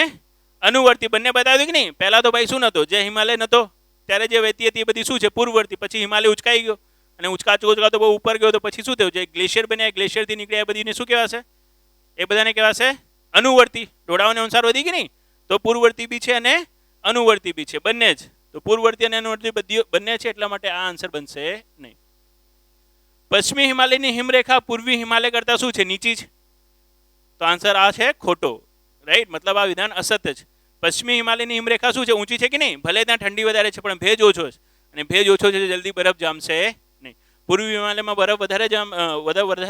અનુવર્તી બંને બતાવ્યું કે નહીં? પહેલા તો ભાઈ શું નહોતો, જે હિમાલય નહોતો ત્યારે જે વહેતી હતી એ બધી શું છે? પૂર્વવર્તી. પછી હિમાલય ઉચકાઈ ગયો અને ઉચકાતો બહુ ઉપર ગયો, તો પછી શું થયું? જે ગ્લેશિયર બન્યા, ગ્લેશિયરથી નીકળ્યા, એ બધીને શું કહેવાશે? એ બધાને કહેવાશે અનુવર્તી. ઢોળાવને અનુસાર વધી ગઈ નહીં, તો પૂર્વવર્તી બી છે અને અનુવર્તી બી છે, બંને જ. તો પૂર્વવર્તી અને અનુવર્તી બંને છે, એટલા માટે આ આન્સર બનશે નહીં. પશ્ચિમી હિમાલયની હિમરેખા પૂર્વી હિમાલય કરતાં શું છે? નીચી છે, તો આન્સર આ છે ખોટો, રાઈટ. મતલબ આ વિધાન અસત્ય છે. પશ્ચિમી હિમાલયની હિમરેખા શું છે? ઊંચી છે કે નહીં? ભલે ત્યાં ઠંડી વધારે છે પણ ભેજ ઓછો છે, અને ભેજ ઓછો છે જલ્દી બરફ જામશે નહીં. પૂર્વી હિમાલયમાં બરફ વધારે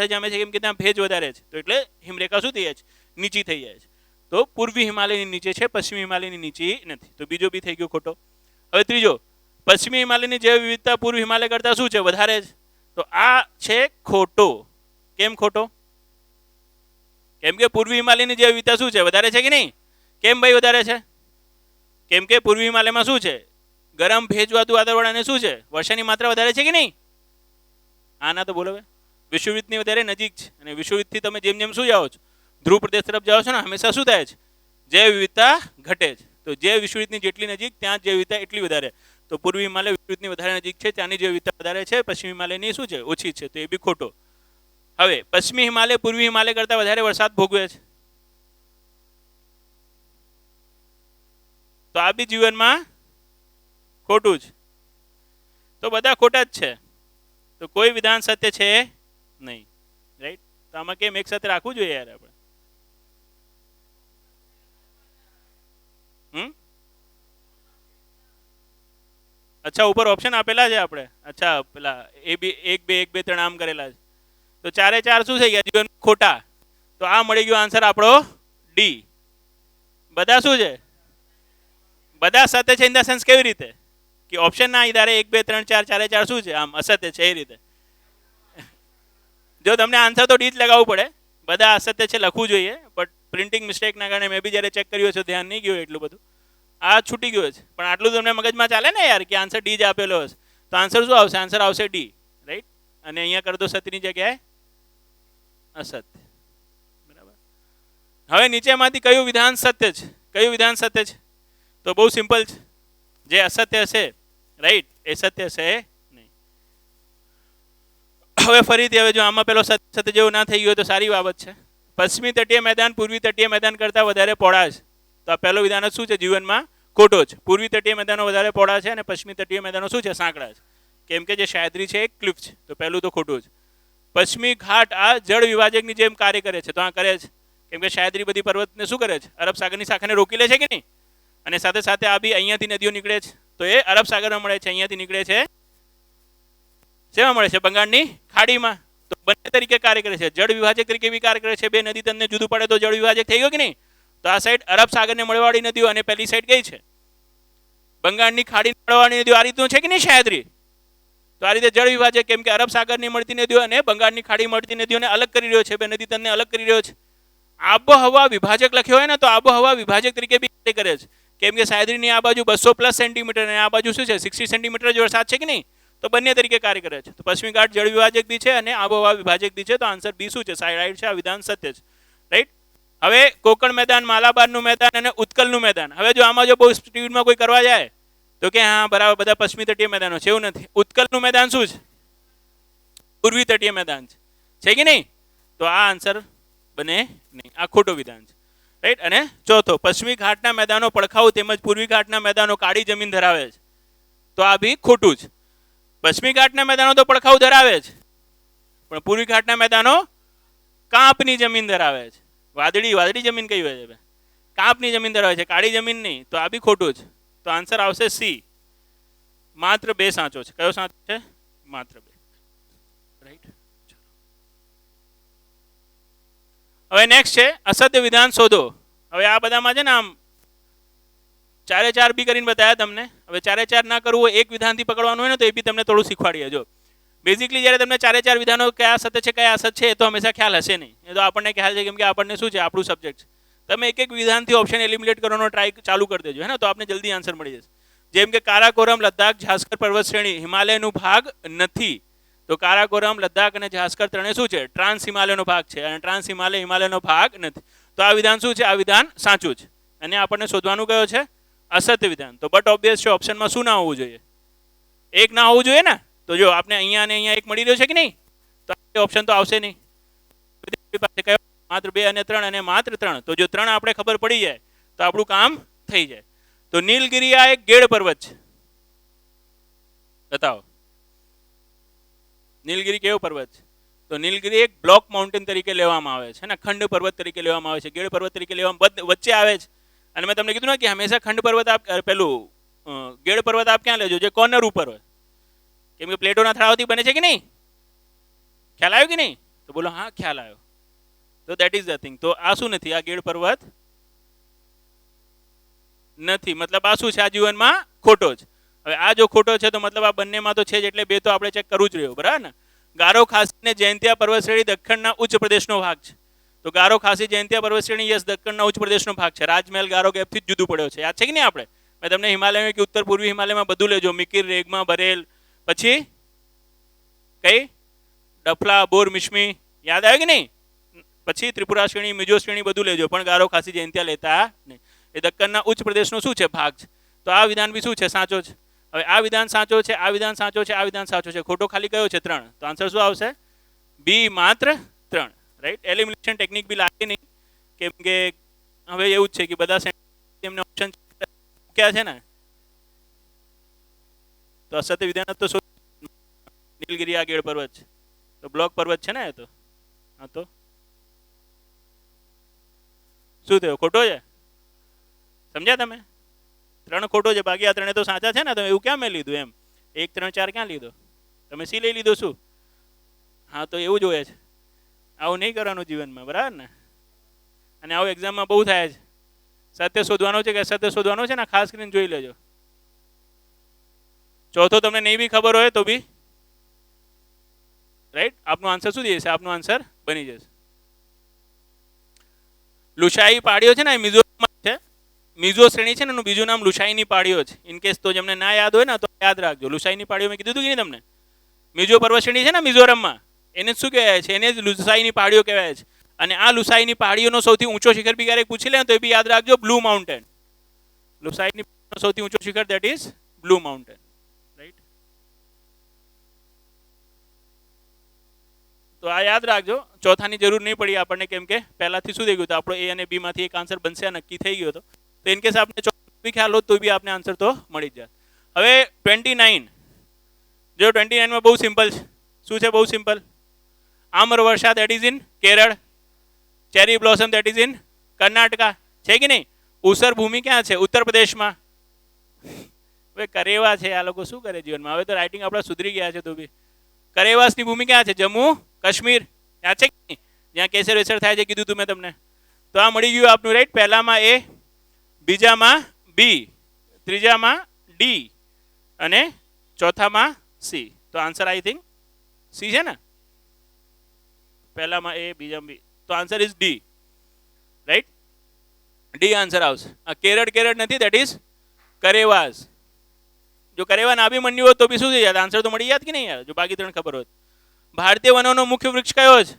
જામે છે કેમ કે ત્યાં ભેજ વધારે છે, તો એટલે હિમરેખા શું થઈ જાય છે? નીચી થઈ જાય છે. તો પૂર્વી હિમાલયની નીચે છે, પશ્ચિમી હિમાલયની નીચી નથી. તો બીજો બી થઈ ગયો ખોટો. હવે ત્રીજો, પશ્ચિમી હિમાલયની જૈવ વિવિધતા પૂર્વ હિમાલય કરતાં શું છે? વધારે છે, તો આ છે ખોટો. કેમ ખોટો? કેમ કે પૂર્વી હિમાલયની જૈવ વિવિધતા શું છે? વધારે છે કે નહીં? કેમ ભાઈ વધારે છે? કેમ કે પૂર્વી હિમાલયમાં શું છે? ગરમ ભેજવાળું વાતાવરણ, શું છે? વર્ષાની માત્રા વધારે છે કે નહીં? હા ના તો બોલો. વિશ્વવિદની વધારે નજીક છે, અને વિશ્વવિદથી તમે જેમ જેમ શું જાઓ છો? ધ્રુવ પ્રદેશ તરફ જાઓ છો ને, હંમેશા શું થાય છે? જૈવ વિવિધતા ઘટે છે. તો જે વિશ્વવિદની જેટલી નજીક ત્યાં જૈવ વિવિધતા એટલી વધારે. તો પૂર્વી હિમાલય વિશ્વવિદની વધારે નજીક છે, ત્યાંની જૈવ વિવિધતા વધારે છે. પશ્ચિમ હિમાલયની શું છે? ઓછી છે, તો એ બી ખોટો. હવે પશ્ચિમી હિમાલય પૂર્વી હિમાલય કરતાં વધારે વરસાદ ભોગવે છે, તો આ બી જીવનમાં ખોટું જ. તો બધા ખોટા જ છે, તો કોઈ વિધાન સત્ય છે નહીં, રાઈટ. તો આમાં કેમ એક સાથે રાખવું જોઈએ યાર આપણે? અચ્છા, ઉપર ઓપ્શન આપેલા છે આપણે. અચ્છા, પેલા એ બી 1 2 1 2 3 આમ કરેલા છે, તો 4 4 શું થઈ ગયા? જીવન ખોટા. તો આ મળી ગયો આન્સર આપણો ડી. બધા શું છે? બધા સત્ય છે. ઇન ધ સેન્સ કેવી રીતે? કે ઓપ્શન ના આધારે 1 2 3 4 4 4 શું છે? આમ અસત્ય છે, એ રીતે. જો તમને આન્સર તો ડી જ લગાવવું પડે, બધા અસત્ય છે લખવું જોઈએ, બટ પ્રિન્ટિંગ મિસ્ટેકના કારણે મેં બી જ્યારે ચેક કર્યું છે ધ્યાન નહીં ગયું એટલું બધું, આ છૂટી ગયો છે, પણ આટલું તમને મગજમાં ચાલે ને યાર કે આન્સર ડી જ આપેલો હશે, તો આન્સર શું આવશે? આન્સર આવશે ડી, રાઈટ. અને અહીંયા કર દો સત્યની જગ્યાએ અસત્ય, બરાબર. હવે નીચેમાંથી કયું વિધાન સત્ય છે? કયું વિધાન સત્ય છે? તો બહુ સિમ્પલ છે, જે અસત્ય છે રાઈટ એ સત્ય છે નહીં. હવે ફરીથી હવે જો આમાં પેલો સત્ય જેવું ના થઈ ગયું તો સારી બાબત છે. પશ્ચિમી તટીય મેદાન પૂર્વી તટીય મેદાન કરતાં વધારે પહોળા છે. તો આ પહેલો વિધાન શું છે? જીવનમાં ખોટો છે. પૂર્વી તટીય મેદાનો વધારે પહોળા છે અને પશ્ચિમી તટીય મેદાનો શું છે? સાંકડા છે. કેમ કે જે સહ્યાદ્રી છે એ ક્લિફ છે, તો પહેલું તો ખોટું છે. પશ્ચિમી ઘાટ આ જળ વિભાજકની જેમ કાર્ય કરે છે, તો આ કરે છે. કેમ કે સહ્યાદ્રી બધી પર્વતને શું કરે છે? અરબ સાગરની શાખાને રોકી લે છે કે નહીં? અને સાથે સાથે આ બી અહીંયાથી નદીઓ નીકળે છે, તો એ અરબ સાગરમાં મળે છે. અહીંયાથી નીકળે છે શેમાં મળે છે? બંગાળની ખાડીમાં. તો બંને તરીકે કાર્ય કરે છે, જળ વિભાજક તરીકે બી કાર્ય કરે છે. બે નદી તમને જુદું પડે તો જળ વિભાજક થઈ ગયો કે નહીં? તો આ સાઈડ અરબ સાગરને મળવાળી નદીઓ અને પેલી સાઈડ કઈ છે? બંગાળની ખાડીને મળવાળી નદીઓ. આ રીતનું છે કે નહીં સહ્યાદ્રી? તો આ રીતે જળ વિભાજક, કેમ કે અરબ સાગરની મળતી નદીઓ અને બંગાળની ખાડી મળતી નદીઓને અલગ કરી રહ્યો છે. બે નદી તને અલગ કરી રહ્યો છે. આબોહવા વિભાજક લખ્યો હોય ને, તો આબોહવા વિભાજક તરીકે બી કાર્ય કરે છે. કેમ કે સહ્યાદ્રીની આ બાજુ 200+ સેન્ટીમીટર અને આ બાજુ શું છે? 60 સેન્ટીમીટર જ વરસાદ છે કે નહીં? તો બંને તરીકે કાર્ય કરે છે. તો પશ્ચિમી ઘાટ જળ વિભાજક બી છે અને આબોહવા વિભાજક બી છે. તો આન્સર બી શું છે? રાઈટ છે. આ વિધાન સત્ય છે, રાઈટ. હવે કોકણ મેદાન, માલાબારનું મેદાન અને ઉત્કલનું મેદાન. હવે જો આમાં જો બહુ સ્પીડમાં કોઈ કરવા જાય તો કે હા બરાબર બધા પશ્ચિમી તટીય મેદાનો છે, એવું નથી. ઉત્કલનું મેદાન શું છે? પૂર્વી તટીય મેદાન છે કે નહીં? તો આ આન્સર બને નહીં, આ ખોટો વિધાન છે, રાઈટ. અને ચોથો, પશ્ચિમી ઘાટના મેદાનો પડખાઉ તેમજ પૂર્વી ઘાટના મેદાનો કાળી જમીન ધરાવે છે, તો આ બી ખોટું છે. પશ્ચિમી ઘાટના મેદાનો તો પડખાઉ ધરાવે છે, પણ પૂર્વી ઘાટના મેદાનો કાંપની જમીન ધરાવે છે. વાદળી જમીન કઈ હોય છે? કાંપની જમીન ધરાવે છે, કાળી જમીન નહીં. તો આ બી ખોટું છે. તો આન્સર આવશે સી. માત્ર 2 સાચો છે. કયો સાચો છે? માત્ર 2, રાઈટ. હવે નેક્સ્ટ છે અસત્ય વિધાન શોધો. હવે આ બધામાં છે ને આમ 4 બી કરીને બતાવ્યા તમને. હવે 4 ના કરવું હોય, એક વિધાનથી પકડવાનું હોય ને, તો એ બી તમને થોડું શીખવાડીએ. જો બેઝિકલી જ્યારે તમને 4 વિધાનો કયા સત્ય છે કયા અસત્ય છે એ તો હંમેશા ખ્યાલ હશે નહીં. એ તો આપણને ખ્યાલ છે, કેમ કે આપણને શું છે? આપણું સબ્જેક્ટ છે. તમે એક વિધાનથી ઓપ્શન એલિમિનેટ કરવાનો ટ્રાય ચાલુ કરી દેજો, હે ને, તો આપણે જલ્દી આન્સર મળી જશે. જેમ કે કારાકોરમ, લદ્દાખ, ઝાસ્કર પર્વત શ્રેણી હિમાલયનો ભાગ નથી. તો કારાકોરમ, લદ્દાખ અને ઝાસ્કર ત્રણે શું છે? ટ્રાન્સ હિમાલયનો ભાગ છે, અને ટ્રાન્સ હિમાલયનો ભાગ નથી. તો આ વિધાન શું છે? આ વિધાન સાચું છે. અને આપણને શોધવાનું કયો છે? અસત્ય વિધાન. તો બટ ઓબ્વિયસ છે, ઓપ્શનમાં શું ના હોવું જોઈએ? એક ના હોવું જોઈએ ને. તો જો આપણે અહીંયા અને અહીંયા એક મળી રહ્યો છે કે નહીં? તો ઓપ્શન તો આવશે નહીં. માત્ર 2 અને 3 અને માત્ર 3. તો જો 3 આપણે ખબર પડી જાય તો આપણું કામ થઈ જાય. તો નીલગિરી આ એક ગેડ પર્વત છે. બતાવો નીલગિરી કેવો પર્વત છે? તો નીલગિરી એક બ્લોક માઉન્ટેન તરીકે લેવામાં આવે છે ને, ખંડ પર્વત તરીકે લેવામાં આવે છે, ગેડ પર્વત તરીકે લેવામાં વચ્ચે આવે છે. અને મેં તમને કીધું ને કે હંમેશા ખંડ પર્વત આપ પેલું ગેડ પર્વત આપ ક્યાં લેજો? જે કોર્નર ઉપર હોય. કેમ કે પ્લેટોના થરાવથી બને છે કે નહીં? ખ્યાલ આવ્યો કે નહીં? તો બોલો હા, ખ્યાલ આવ્યો. તો દેટ ઇઝ ધ થિંગ. તો આ શું નથી? આ ગેડ પર્વત નથી. મતલબ આ શું છે? આ જીવનમાં ખોટો છે. હવે આ જો ખોટો છે તો મતલબ આ બંનેમાં તો છે જ, એટલે 2 તો આપણે ચેક કરવું જ રહ્યું, બરાબર ને. ગારો ખાસી ને જયંતિયા પર્વત શ્રેણી દક્ષિણના ઉચ્ચ પ્રદેશનો ભાગ છે. તો ગારો ખાસી જયંતિયા પર્વત શ્રેણી યસ દક્ષિણના ઉચ્ચ પ્રદેશનો ભાગ છે. રાજમહેલ ગારો ગેપથી જ જુદું પડ્યો છે. યાદ છે કે નહીં? આપણે મેં તમને હિમાલય કે ઉત્તર પૂર્વી હિમાલયમાં બધું લેજો. મિકિર, રેગમા, બરેલ, પછી કઈ ડફલા, બોર, મિશ્મી, યાદ આવ્યું કે નહીં? પછી ત્રિપુરા શ્રેણી, મિજો શ્રેણી બધું લેજો, પણ ગારો ખાસી જયંતિયા લેતા નહીં. એ દક્કનના ઉચ્ચ પ્રદેશનો શું છે? ભાગ છે. તો આ વિધાન બી શું છે? સાચો છે. હવે આ વિધાન સાચો છે, આ વિધાન સાચો છે, આ વિધાન સાચો છે. ખોટો ખાલી કયો છે? 3. તો આન્સર શું આવશે? બી, માત્ર 3, રાઈટ. એલિમિનેશન ટેકનિક બી લાગે નહીં, કેમ કે હવે એવું જ છે કે બધા એમને ઓપ્શન ક્યાં છે ને, તો અસત્ય વિધાન તો નીલગિરી આ ગેડ પર્વત છે, તો બ્લોક પર્વત છે ને એ તો. હા, તો શું થયું? ખોટો છે. સમજ્યા તમે? 3 ખોટો છે, બાકી આ 3 તો સાચા છે ને. તો એવું ક્યાં મેં લીધું એમ? 1, 3, 4 ક્યાં લીધો? તમે સી લઈ લીધો શું? હા, તો એવું જ હોય છે. આવું નહીં કરવાનું જીવનમાં, બરાબર ને. અને આવું એક્ઝામમાં બહુ થાય છે. સત્ય શોધવાનો છે કે અસત્ય શોધવાનો છે ને, ખાસ કરીને જોઈ લેજો. ચોથો તમને નહીં બી ખબર હોય તો બી રાઈટ, આપનો આન્સર શું જશે? આપનો આન્સર બની જશે. લુશાઈ પાડીઓ છે ને, મિઝોરમમાં છે. મીઝો શ્રેણી છે ને એનું બીજું નામ લુસાઈની પાળીઓ છે. ઇન કેસ તો જેમને ના યાદ હોય ને તો યાદ રાખજો. લુસાઈની પાળીઓ મેં કીધું હતું કે નહીં તમને? મીઝો પર્વત શ્રેણી છે ને મિઝોરમમાં, એને શું કહેવાય છે? એને જ લુસાઈની પાળીઓ કહેવાય છે. અને આ લુસાઈની પાળીઓનો સૌથી ઊંચો શિખર બી ક્યારેક પૂછી લે ને તો એ બી યાદ રાખજો, બ્લુ માઉન્ટેન. લુસાઈની સૌથી ઊંચો શિખર that is blue mountain, right? તો આ યાદ રાખજો. ચોથાની જરૂર નહીં પડી આપણને, કેમ કે પહેલાથી શું થઈ ગયું હતું, આપણો એ અને બી માંથી એક આન્સર બનશે નક્કી થઈ ગયો હતો. તો ઇન કેસ આપણે ચોથું બી ખ્યાલ હોત તો બી આપણે આન્સર તો મળી જ જાય. હવે 29 જો 29 માં બહુ સિમ્પલ છે. શું છે? બહુ simple. Amra Varsha that is in Kerala, cherry blossom that is in Karnataka, છે કે નહીં? ઉસર ભૂમિ ક્યાં છે? ઉત્તર પ્રદેશમાં. હવે કરેવા છે, આ લોકો શું કરે જીવનમાં? હવે તો રાઇટિંગ આપણા સુધરી ગયા છે તો બી. કરેવાસની ભૂમિ ક્યાં છે? જમ્મુ કાશ્મીર, ત્યાં છે કે નહીં? જ્યાં કેસર વેસર થાય છે, કીધું તું મેં તમને. તો આ મળી ગયું આપનું, રાઈટ? પહેલામાં એ, બીજામાં બી, ત્રીજામાં ડી અને ચોથામાં સી. તો આન્સર આઈ થિંક સી છે ને? પહેલામાં એ, બીજામાં બી, તો answer is D, right? D answer આવશે. આ કેરળ કેરળ નથી, દેટ ઇઝ કરેવાસ. જો કરેવા ના બી મન્યું હોત તો બી શું થઈ જાય? આન્સર તો મળી જાય કે નહીં યાર, જો બાકી ત્રણ ખબર હોત. ભારતીય વનોનો મુખ્ય વૃક્ષ કયો છે?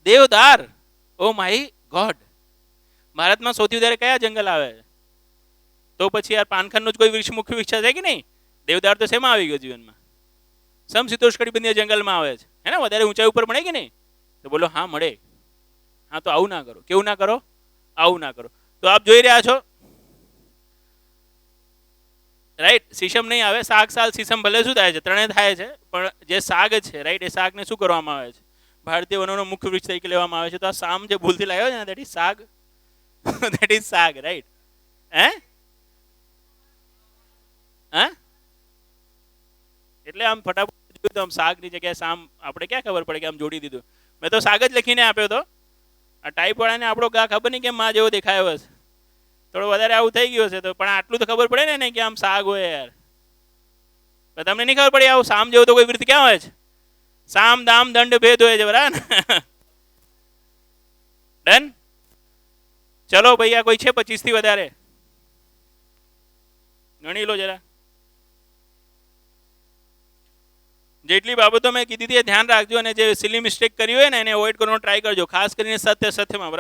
દેવદાર. Oh my god. ભારતમાં સૌથી વધારે કયા જંગલ આવે છે? તો પછી યાર પાનખરનું જ કોઈ વૃક્ષ મુખ્ય વૃક્ષ છે કે નહીં? દેવદાર તો શેમાં આવી ગયો જીવનમાં? સમશીતોષ્ણકટિબંધીય જંગલમાં આવે છે, હે ને? વધારે ઊંચાઈ ઉપર મળે કે નહીં? તો બોલો હા મળે. હા તો આવું ના કરો. કેવું ના કરો? આવું ના કરો. તો આપ જોઈ રહ્યા છો, રાઈટ? સીસમ નહીં આવે, શાક સાલ સીસમ ભલે શું થાય છે, ત્રણેય થાય છે, પણ જે શાક છે, રાઈટ, એ શાકને શું કરવામાં આવે છે? ભારતીય વનોનો મુખ્ય વૃક્ષ તરીકે લેવામાં આવે છે. તો આ સામ જે ભૂલથી લાવ્યો છે ને, દેટ ઇઝ શાક. દેટ ઇઝ શાક, રાઈટ? હે? હા, એટલે આમ ફટાફટ જોયું તો આમ શાકની જગ્યાએ સામ, આપણે ક્યાં ખબર પડે કે આમ જોડી દીધું. મેં તો શાક જ લખીને આપ્યો હતો. આ ટાઈપ વાળાને આપણો ગા ખબર નહીં કેમ માં જેવો દેખાયો હશે, થોડો વધારે આવું થઈ ગયું હશે. તો પણ આટલું તો ખબર પડે ને કે આમ શાક હોય યાર. તમને નહીં ખબર પડે આવું સામ જેવું તો કોઈ વૃત્તિ ક્યાં હોય છે? સામ દામ દંડ ભેદ હોય છે, બરાબર ને? ડન. ચલો ભાઈ, આ કોઈ છે 25 થી વધારે? ગણી લો જરા. જેટલી બાબતો મેં કીધી હતી એ ધ્યાન રાખજો, અને જે સિલી મિસ્ટેક કરી હોય ને એને અવોઇડ કરવાનો ટ્રાય કરજો, ખાસ કરીને સત્ય સત્યમાં.